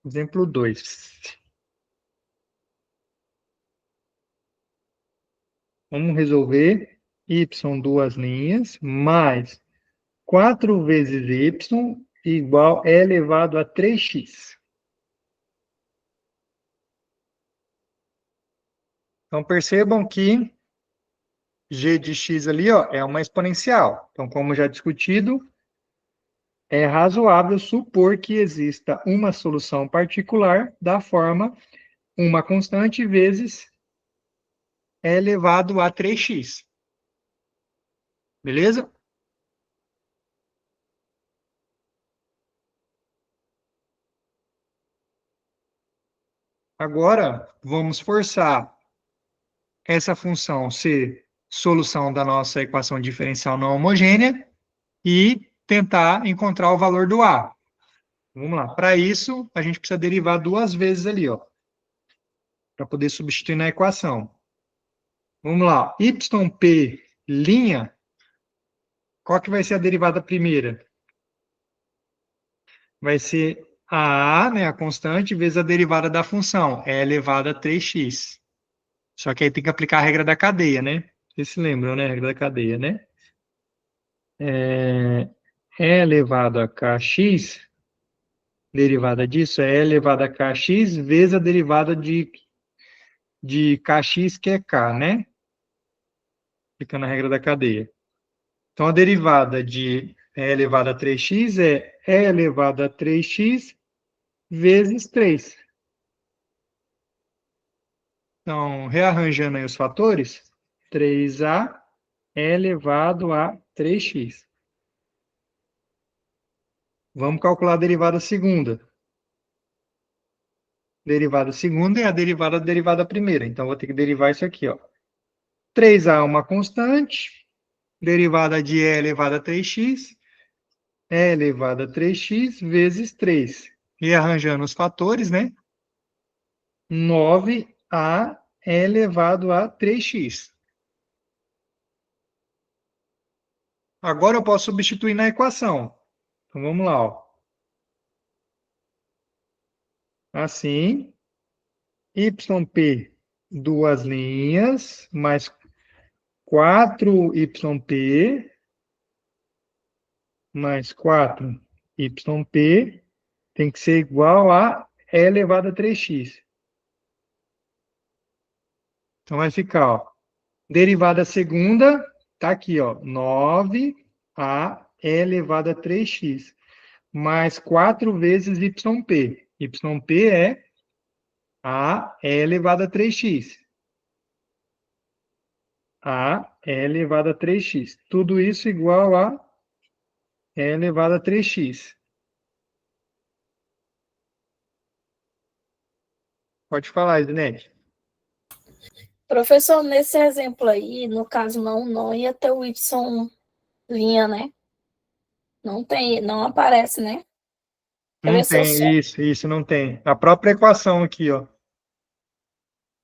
Exemplo 2. Vamos resolver y duas linhas mais 4 vezes y igual e elevado a 3x. Então, percebam que g de x ali, ó, é uma exponencial. Então, como já discutido, é razoável supor que exista uma solução particular da forma uma constante vezes e elevado a 3x. Beleza? Agora, vamos forçar essa função ser solução da nossa equação diferencial não homogênea e tentar encontrar o valor do A. Vamos lá. Para isso, a gente precisa derivar duas vezes ali, ó, para poder substituir na equação. Vamos lá. Yp', qual que vai ser a derivada primeira? Vai ser a, né, a constante, vezes a derivada da função, e elevado a 3x. Só que aí tem que aplicar a regra da cadeia, né? Vocês se lembram, né? A regra da cadeia, né? E elevado a kx, derivada disso, é e elevado a kx vezes a derivada de kx, que é k, né? Aplicando a regra da cadeia. Então, a derivada de e elevado a 3x é e elevado a 3x vezes 3. Então, rearranjando aí os fatores, 3a elevado a 3x. Vamos calcular a derivada segunda. Derivada segunda é a derivada da derivada primeira. Então, vou ter que derivar isso aqui, ó. 3a é uma constante, derivada de e elevado a 3x, e elevado a 3x vezes 3. Rearranjando os fatores, né? 9a elevado a 3x. Agora eu posso substituir na equação. Então, vamos lá, ó. Assim, yp, duas linhas, mais 4yp, mais 4yp, tem que ser igual a e elevado a 3x. Então, vai ficar, ó, derivada segunda, tá aqui, ó, 9a elevado a 3x, mais 4 vezes yp. Yp é a elevado a 3x. A elevado a 3x. Tudo isso igual a e elevado a 3x. Pode falar, Ednete. Professor, nesse exemplo aí, no caso não ia ter o Y', né? Não tem, não aparece, né? Quer Não ver se eu tem, isso, não tem. A própria equação aqui, ó.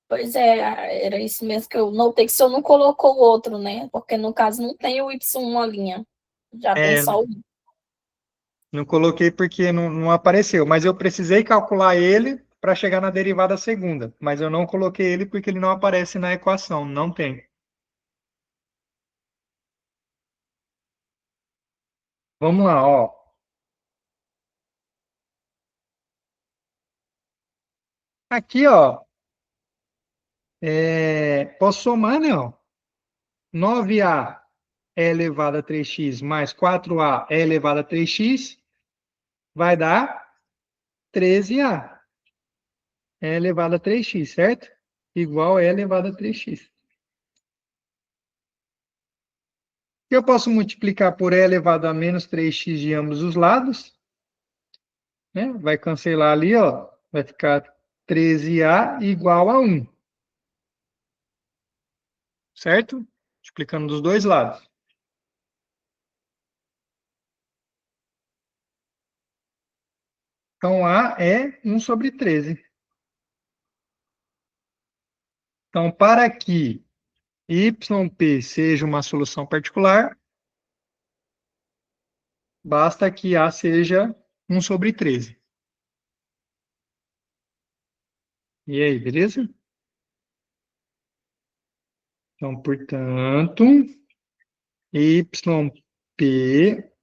Pois é, era isso mesmo que eu notei, que o senhor não colocou o outro, né? Porque no caso não tem o Y', já tem É, só o... não coloquei porque não apareceu, mas eu precisei calcular ele para chegar na derivada segunda, mas eu não coloquei ele porque ele não aparece na equação, não tem. Vamos lá, ó. Aqui, ó, posso somar, né, ó? 9a é elevado a 3x mais 4a é elevado a 3x vai dar 13a é elevado a 3x, certo? Igual é elevado a 3x. Eu posso multiplicar por e elevado a menos 3x de ambos os lados, né? Vai cancelar ali, ó. Vai ficar 13a igual a 1. Certo? Multiplicando dos dois lados. Então, a é 1 sobre 13. Então, para que yp seja uma solução particular, basta que a seja 1 sobre 13. E aí, beleza? Então, portanto, yp,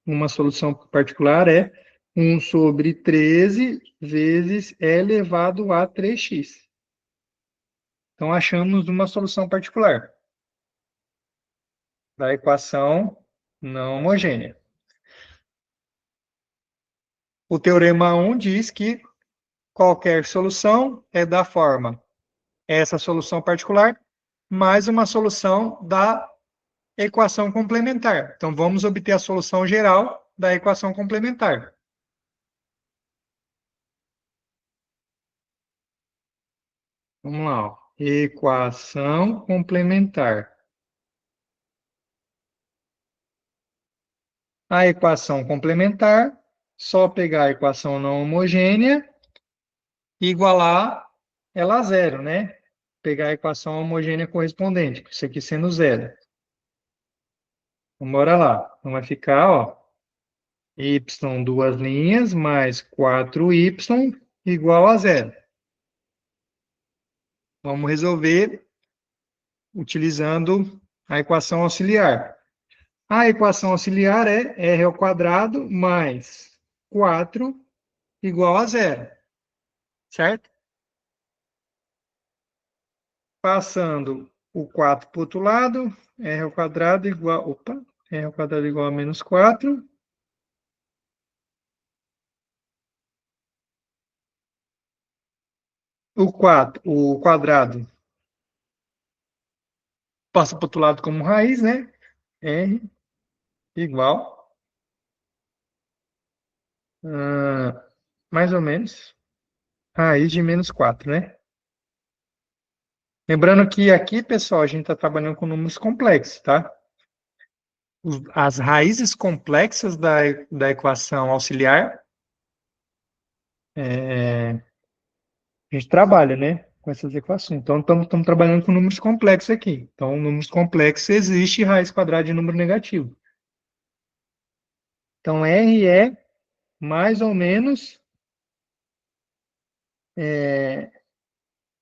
uma solução particular é 1 sobre 13 vezes e elevado a 3x. Então, achamos uma solução particular da equação não homogênea. O teorema 1 diz que qualquer solução é da forma essa solução particular mais uma solução da equação complementar. Então, vamos obter a solução geral da equação complementar. Vamos lá, ó. Equação complementar. A equação complementar, só pegar a equação não homogênea e igualar ela a zero, né? Pegar a equação homogênea correspondente, isso aqui sendo zero. Então, bora lá. Então, vai ficar, ó, y duas linhas mais 4y igual a zero. Vamos resolver utilizando a equação auxiliar. A equação auxiliar é r ao quadrado mais 4 igual a zero, certo? Passando o 4 para o outro lado, r ao quadrado igual, r ao quadrado igual a menos 4. O quadrado passa para o outro lado como raiz, né? R igual mais ou menos raiz de menos 4, né? Lembrando que aqui, pessoal, a gente está trabalhando com números complexos, tá? As raízes complexas da equação auxiliar, a gente trabalha, né? Com essas equações. Então, estamos trabalhando com números complexos aqui. Então, números complexos existe raiz quadrada de número negativo. Então, R é mais ou menos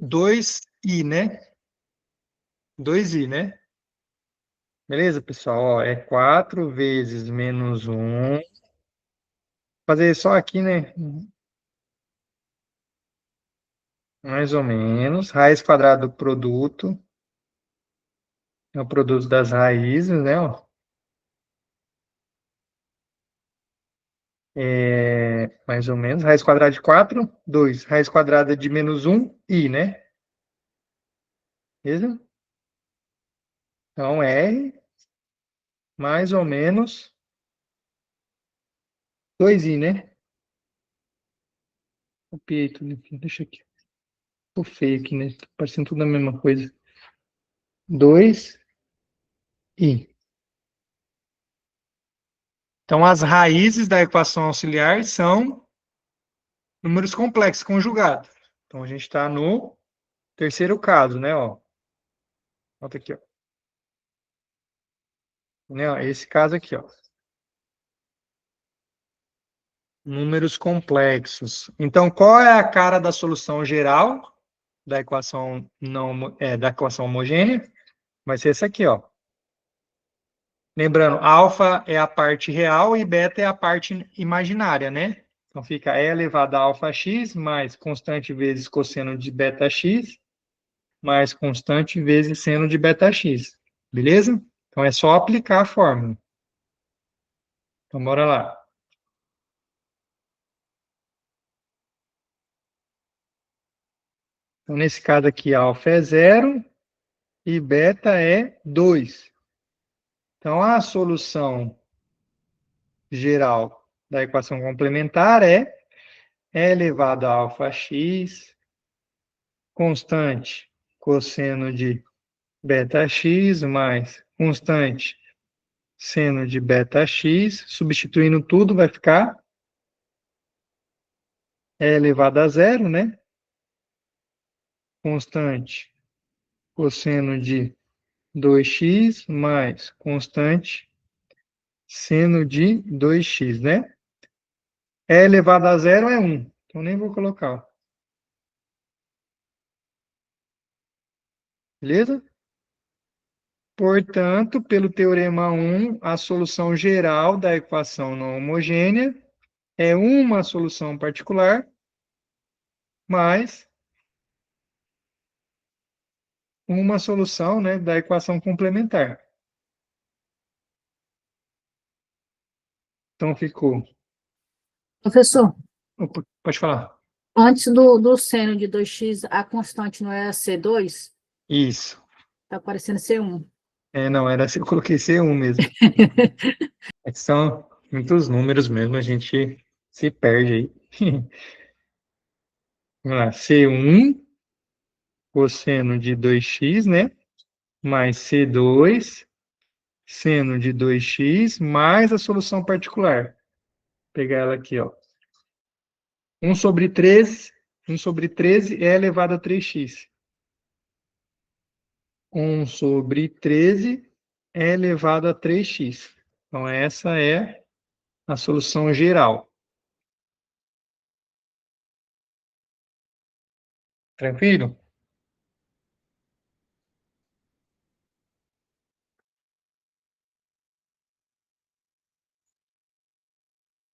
2i, né? 2i, né? Beleza, pessoal? Ó, é 4 vezes menos 1. Vou fazer só aqui, né? Mais ou menos. Raiz quadrada do produto. É o produto das raízes, né? Ó. Mais ou menos. Raiz quadrada de 4, 2. Raiz quadrada de menos 1, i, né? Beleza? Então, R mais ou menos 2i, né? Copiei tudo aqui. Deixa aqui. Ficou feio aqui, né? Tá parecendo tudo a mesma coisa. 2i. Então, as raízes da equação auxiliar são números complexos conjugados. Então, a gente está no terceiro caso, né? Ó. Volta aqui, ó. Né? Esse caso aqui, ó. Números complexos. Então, qual é a cara da solução geral da equação da equação homogênea? Vai ser essa aqui, ó. Lembrando, alfa é a parte real e beta é a parte imaginária, né? Então, fica e elevado a alfa x mais constante vezes cosseno de beta x mais constante vezes seno de beta x. Beleza? Então, é só aplicar a fórmula. Então, bora lá. Então, nesse caso aqui, alfa é 0 e beta é 2. Então, a solução geral da equação complementar é e elevado a alfa x constante cosseno de beta x mais constante seno de beta x, substituindo tudo, vai ficar e elevado a 0, né? Constante cosseno de 2x mais constante seno de 2x, né? E elevado a 0 é 1, então nem vou colocar. Beleza? Portanto, pelo teorema 1, a solução geral da equação não homogênea é uma solução particular mais uma solução, né, da equação complementar. Então, ficou... Professor, Opa, pode falar. antes do seno de 2x, a constante não é C2? Isso. Está aparecendo C1. Não, eu coloquei C1 mesmo. É que são muitos números mesmo, a gente se perde aí. Vamos lá, C1 cosseno de 2x, né? Mais C2 seno de 2x mais a solução particular. Vou pegar ela aqui, ó. 1 sobre 13 é elevado a 3x. 1 sobre 13 é elevado a 3x. Então, essa é a solução geral. Tranquilo?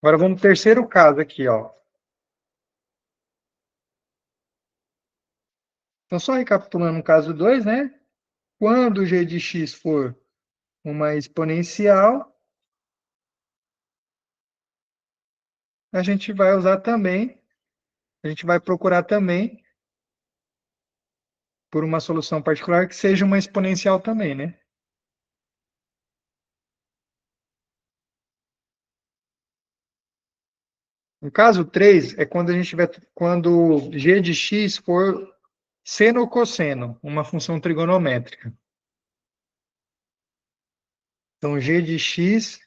Agora vamos para o terceiro caso aqui, ó. Então, só recapitulando o caso 2, né? Quando g de x for uma exponencial, a gente vai usar também, a gente vai procurar também por uma solução particular que seja uma exponencial também, né? No caso 3 é quando a gente tiver, quando g de x for seno ou cosseno, uma função trigonométrica. Então, g de x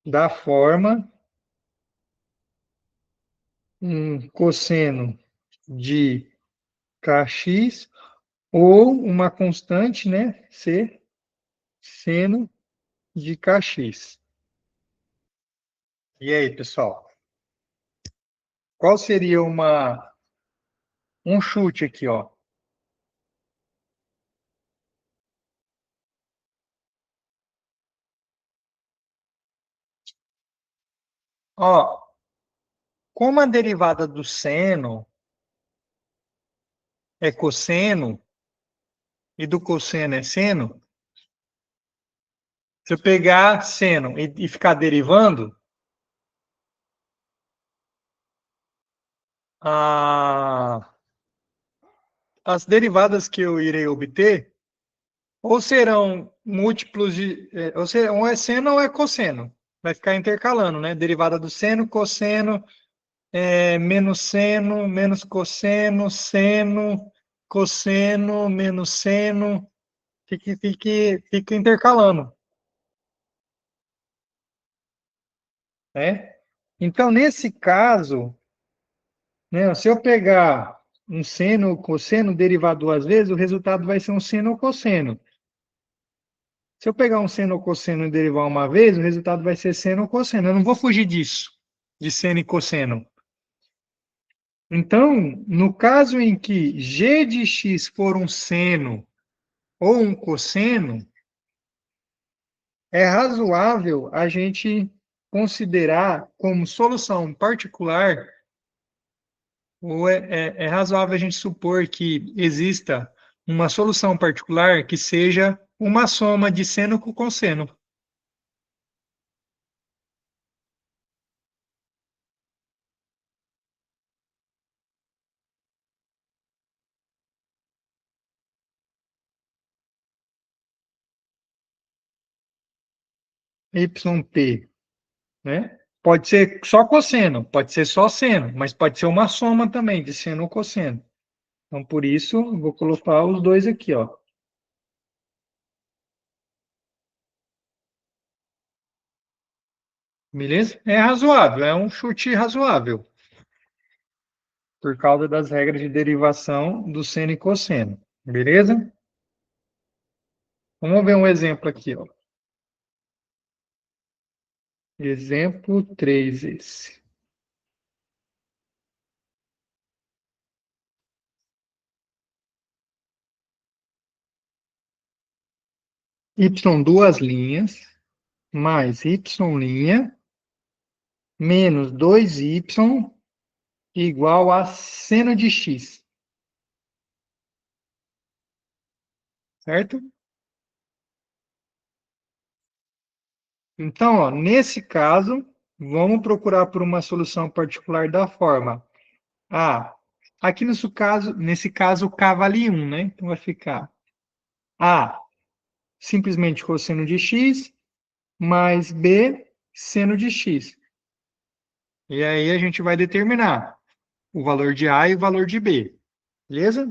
da forma um cosseno de kx ou uma constante, né, c, seno de kx. E aí, pessoal? Qual seria um chute aqui, ó? Ó, como a derivada do seno é cosseno e do cosseno é seno, se eu pegar seno e ficar derivando, as derivadas que eu irei obter ou serão múltiplos de... ou é seno ou é cosseno. Vai ficar intercalando, né? Derivada do seno, cosseno, menos seno, menos cosseno, seno, cosseno, menos seno. Fica intercalando, né? Então, nesse caso, né, se eu pegar um seno ou cosseno derivado duas vezes, o resultado vai ser um seno ou cosseno. Se eu pegar um seno ou cosseno e derivar uma vez, o resultado vai ser seno ou cosseno. Eu não vou fugir disso, de seno e cosseno. Então, no caso em que g de x for um seno ou um cosseno, é razoável a gente considerar como solução particular, ou é razoável a gente supor que exista uma solução particular que seja uma soma de seno com cosseno. YP, né? Pode ser só cosseno, pode ser só seno, mas pode ser uma soma também de seno ou cosseno. Então, por isso, eu vou colocar os dois aqui, ó. Beleza? É razoável, é um chute razoável, por causa das regras de derivação do seno e cosseno. Beleza? Vamos ver um exemplo aqui, ó. Exemplo 3, esse. Y duas linhas, mais Y' menos 2Y igual a seno de x. Certo? Então, ó, nesse caso, vamos procurar por uma solução particular da forma A. Aqui nesse caso, K vale 1, né? Então vai ficar A simplesmente cosseno de x mais b seno de x. E aí a gente vai determinar o valor de A e o valor de B. Beleza?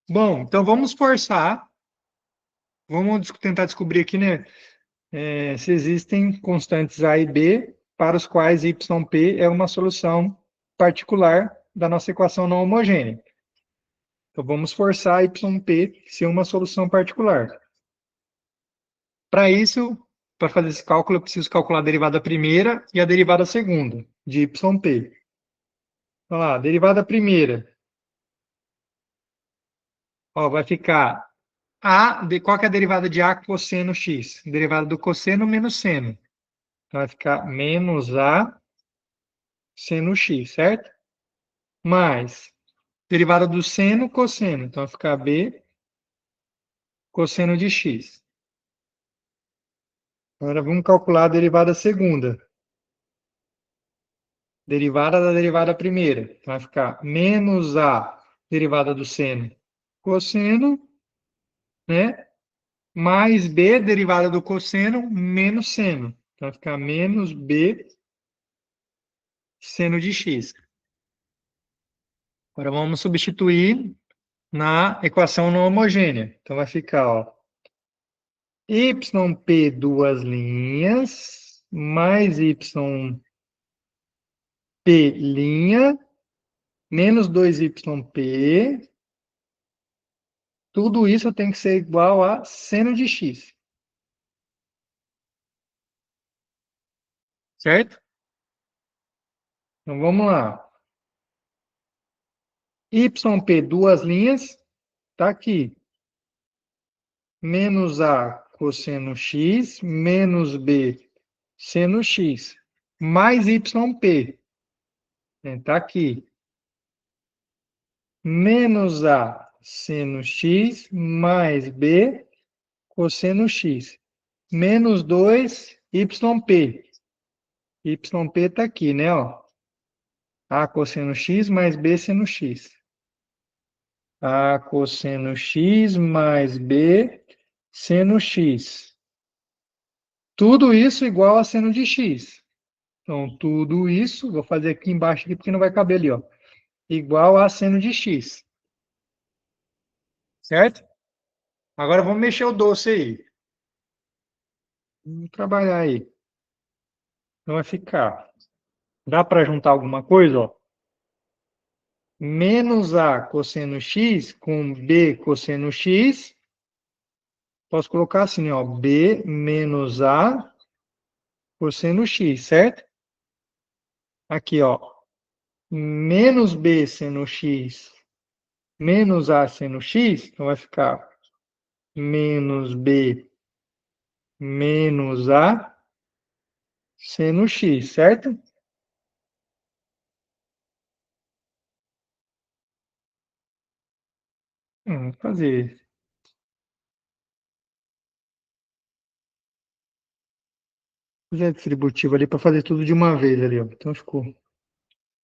Bom, então vamos forçar. Vamos tentar descobrir aqui, né? Se existem constantes A e B para os quais yp é uma solução particular da nossa equação não homogênea. Então, vamos forçar yp ser uma solução particular. Para isso, para fazer esse cálculo, eu preciso calcular a derivada primeira e a derivada segunda de yp. Então, lá, a derivada primeira, ó, vai ficar qual que é a derivada de A cosseno x? Derivada do cosseno menos seno. Então, vai ficar menos A seno x, certo? Mais derivada do seno, cosseno. Então, vai ficar B cosseno de x. Agora, vamos calcular a derivada segunda. Derivada da derivada primeira. Então, vai ficar menos A derivada do seno, cosseno, né? Mais B derivada do cosseno, menos seno. Então, vai ficar menos B seno de x. Agora, vamos substituir na equação não homogênea. Então, vai ficar, ó, yp duas linhas, mais yp' menos 2yp. Tudo isso tem que ser igual a seno de x. Certo? Então, vamos lá. Yp, duas linhas, está aqui. Menos A cosseno x, menos B seno x, mais yp. Está aqui. Menos A seno x, mais B cosseno x. Menos 2 yp. Yp está aqui, né? Ó. A cosseno x mais B seno x. A cosseno x mais B seno x. Tudo isso igual a seno de x. Então, tudo isso, vou fazer aqui embaixo aqui porque não vai caber ali, ó. Igual a seno de x. Certo? Agora vamos mexer o doce aí. Vamos trabalhar aí. Então vai ficar. Dá para juntar alguma coisa, ó? Menos A cosseno x com B cosseno x. Posso colocar assim, ó, B menos A cosseno x, certo? Aqui, ó, menos B seno x, menos A seno x, então vai ficar menos B menos A seno x, certo? Vamos fazer. Fazer a distributiva ali para fazer tudo de uma vez ali, ó. Então ficou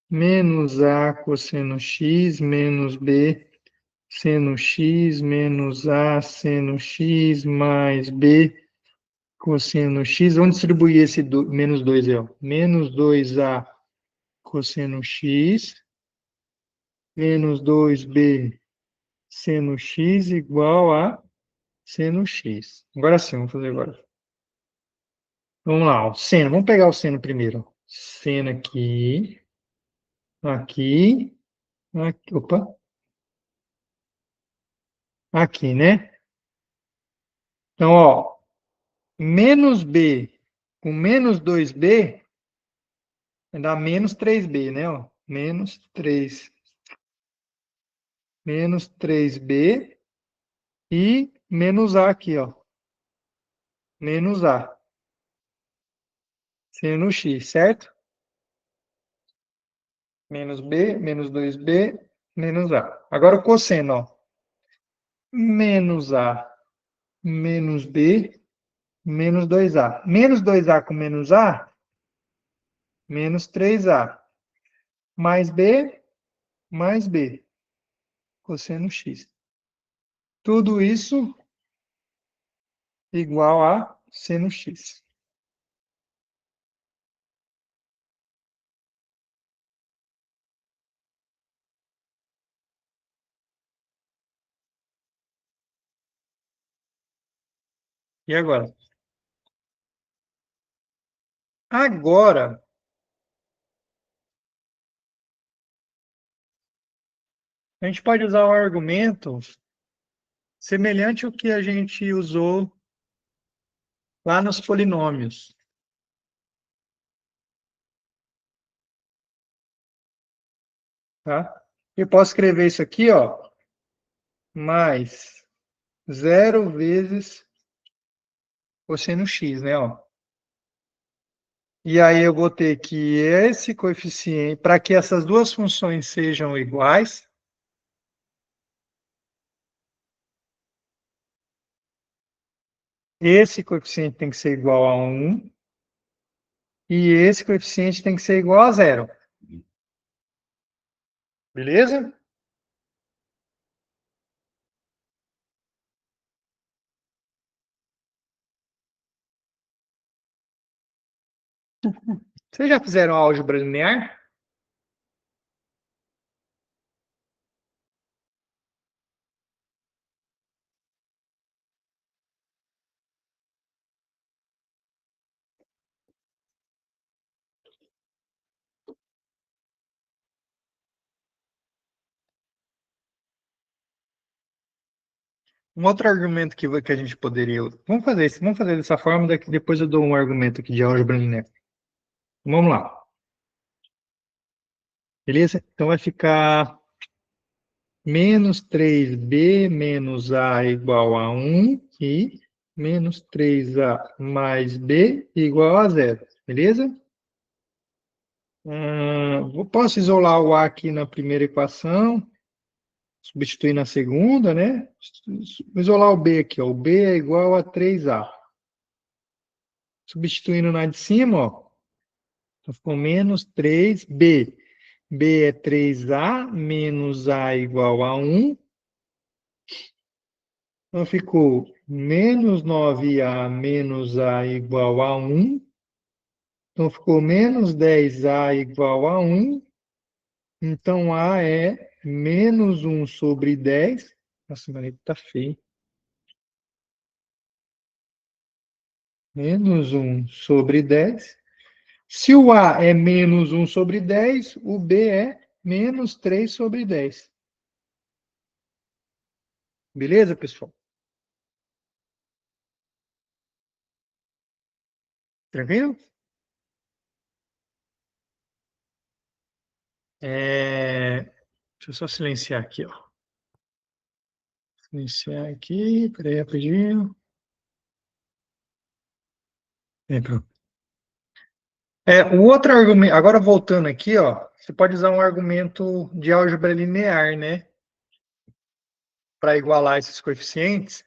menos A cosseno x menos B seno x menos A seno x mais B cosseno x. Vamos distribuir esse menos 2 aí, ó. Menos 2A cosseno x menos 2B seno x igual a seno x. Agora sim, vamos fazer agora. Vamos lá, o seno. Vamos pegar o seno primeiro. Seno aqui. Aqui. Aqui. Opa. Aqui, né? Então, ó. Menos B com menos 2B vai dar menos 3B, né? Ó. Menos 3. Menos 3B e menos A aqui, ó. Menos A. Seno x, certo? Menos B, menos 2B, menos A. Agora o cosseno, ó. Menos A, menos B, menos 2A. Menos 2A com menos A, menos 3A. Mais B, cosseno x. Tudo isso igual a seno x. E agora? Agora, a gente pode usar um argumento semelhante ao que a gente usou lá nos polinômios. Tá? Eu posso escrever isso aqui, ó, mais 0 vezes cosseno x, né? Ó. E aí eu vou ter que esse coeficiente, para que essas duas funções sejam iguais, esse coeficiente tem que ser igual a 1 e esse coeficiente tem que ser igual a 0. Beleza? Vocês já fizeram álgebra linear? Um outro argumento que a gente poderia... Vamos fazer dessa forma, daqui depois eu dou um argumento aqui de álgebra linear. Vamos lá. Beleza? Então vai ficar menos 3b menos a igual a 1 e menos 3a mais b igual a 0. Beleza? Posso isolar o a aqui na primeira equação, substituir na segunda, né? Vou isolar o b aqui, ó. O b é igual a 3a. Substituindo na de cima, ó, então ficou menos 3b. B é 3a menos a igual a 1. Então ficou menos 9a menos a igual a 1. Então ficou menos 10a igual a 1. Então a é menos 1 sobre 10. Nossa, meu livro está feio. Menos 1 sobre 10. Se o A é menos 1 sobre 10, o B é menos 3 sobre 10. Beleza, pessoal? Tranquilo? Deixa eu só silenciar aqui, ó. Silenciar aqui, peraí, rapidinho. Pronto. O outro argumento, agora voltando aqui, ó, você pode usar um argumento de álgebra linear, né? Para igualar esses coeficientes,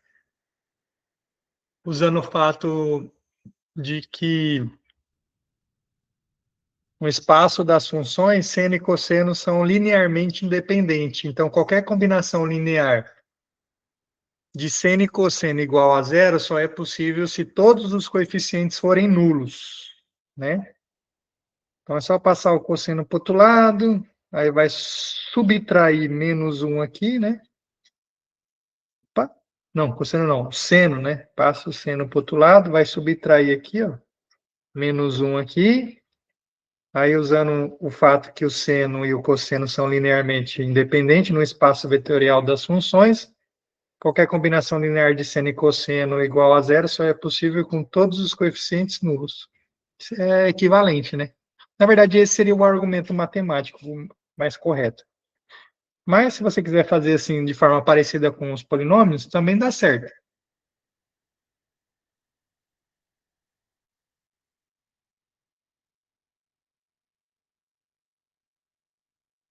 usando o fato de que o espaço das funções seno e cosseno são linearmente independentes. Então, qualquer combinação linear de seno e cosseno igual a 0 só é possível se todos os coeficientes forem nulos, né? Então, é só passar o cosseno para o outro lado, aí vai subtrair menos 1 aqui, né? Opa. Não, cosseno não, seno, né? Passa o seno para o outro lado, vai subtrair aqui, ó, menos 1 aqui. Aí, usando o fato que o seno e o cosseno são linearmente independentes no espaço vetorial das funções, qualquer combinação linear de seno e cosseno igual a 0 só é possível com todos os coeficientes nulos. Isso é equivalente, né? Na verdade, esse seria o argumento matemático mais correto. Mas, se você quiser fazer assim de forma parecida com os polinômios, também dá certo.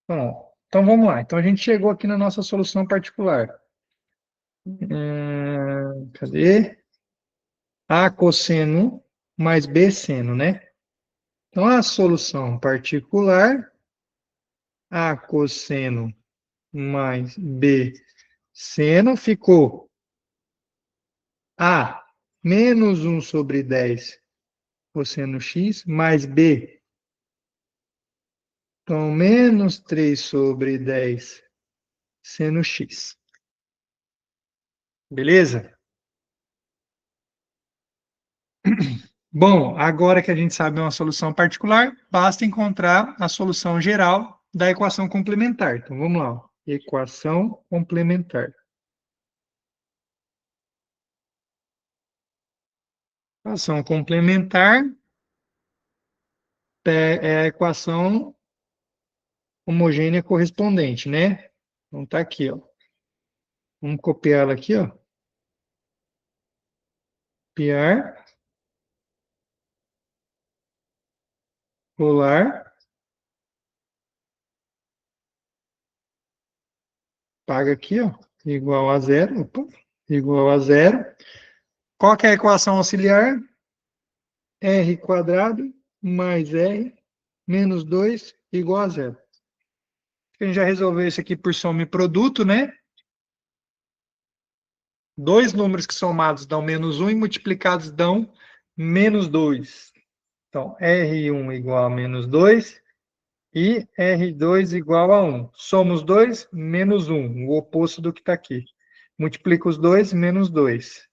Bom, então vamos lá. Então a gente chegou aqui na nossa solução particular. Cadê? A cosseno mais B seno, né? Então a solução particular, A cosseno mais B Seno ficou A menos 1 sobre 10 cosseno x mais B. Então, menos 3 sobre 10 seno x. Beleza? Bom, agora que a gente sabe uma solução particular, basta encontrar a solução geral da equação complementar. Então, vamos lá. Ó. Equação complementar. Equação complementar é a equação homogênea correspondente, né? Então, tá aqui, ó. Vamos copiar ela aqui, ó. Copiar. Colar. Paga aqui, ó. Igual a zero. Opa, igual a zero. Qual que é a equação auxiliar? R quadrado mais R menos 2 igual a zero. A gente já resolveu isso aqui por soma e produto, né? Dois números que somados dão menos 1 e multiplicados dão menos 2. Então, R1 igual a menos 2 e R2 igual a 1. Somos 2, menos 1, o oposto do que está aqui. Multiplica os dois, menos 2.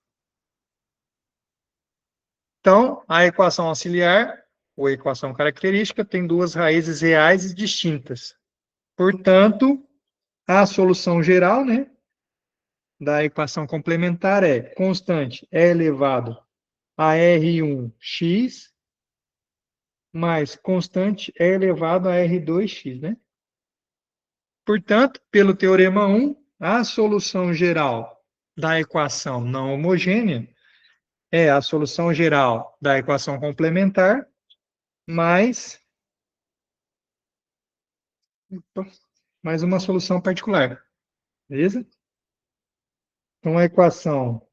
Então, a equação auxiliar, ou equação característica, tem duas raízes reais e distintas. Portanto, a solução geral, né, da equação complementar é constante é elevado a R1x mais constante é elevado a R2x, né? Portanto, pelo teorema 1, a solução geral da equação não homogênea é a solução geral da equação complementar mais uma solução particular. Beleza? Então, a equação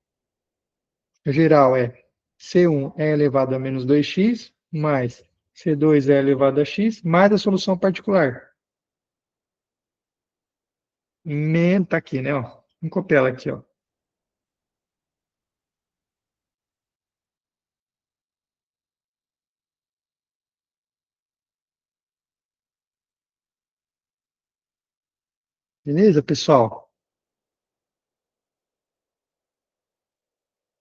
geral é C1 é elevado a menos 2x mais C2 é elevado a x mais a solução particular. Tá aqui, né? Ó. Vamos copiar ela aqui, ó. Beleza, pessoal?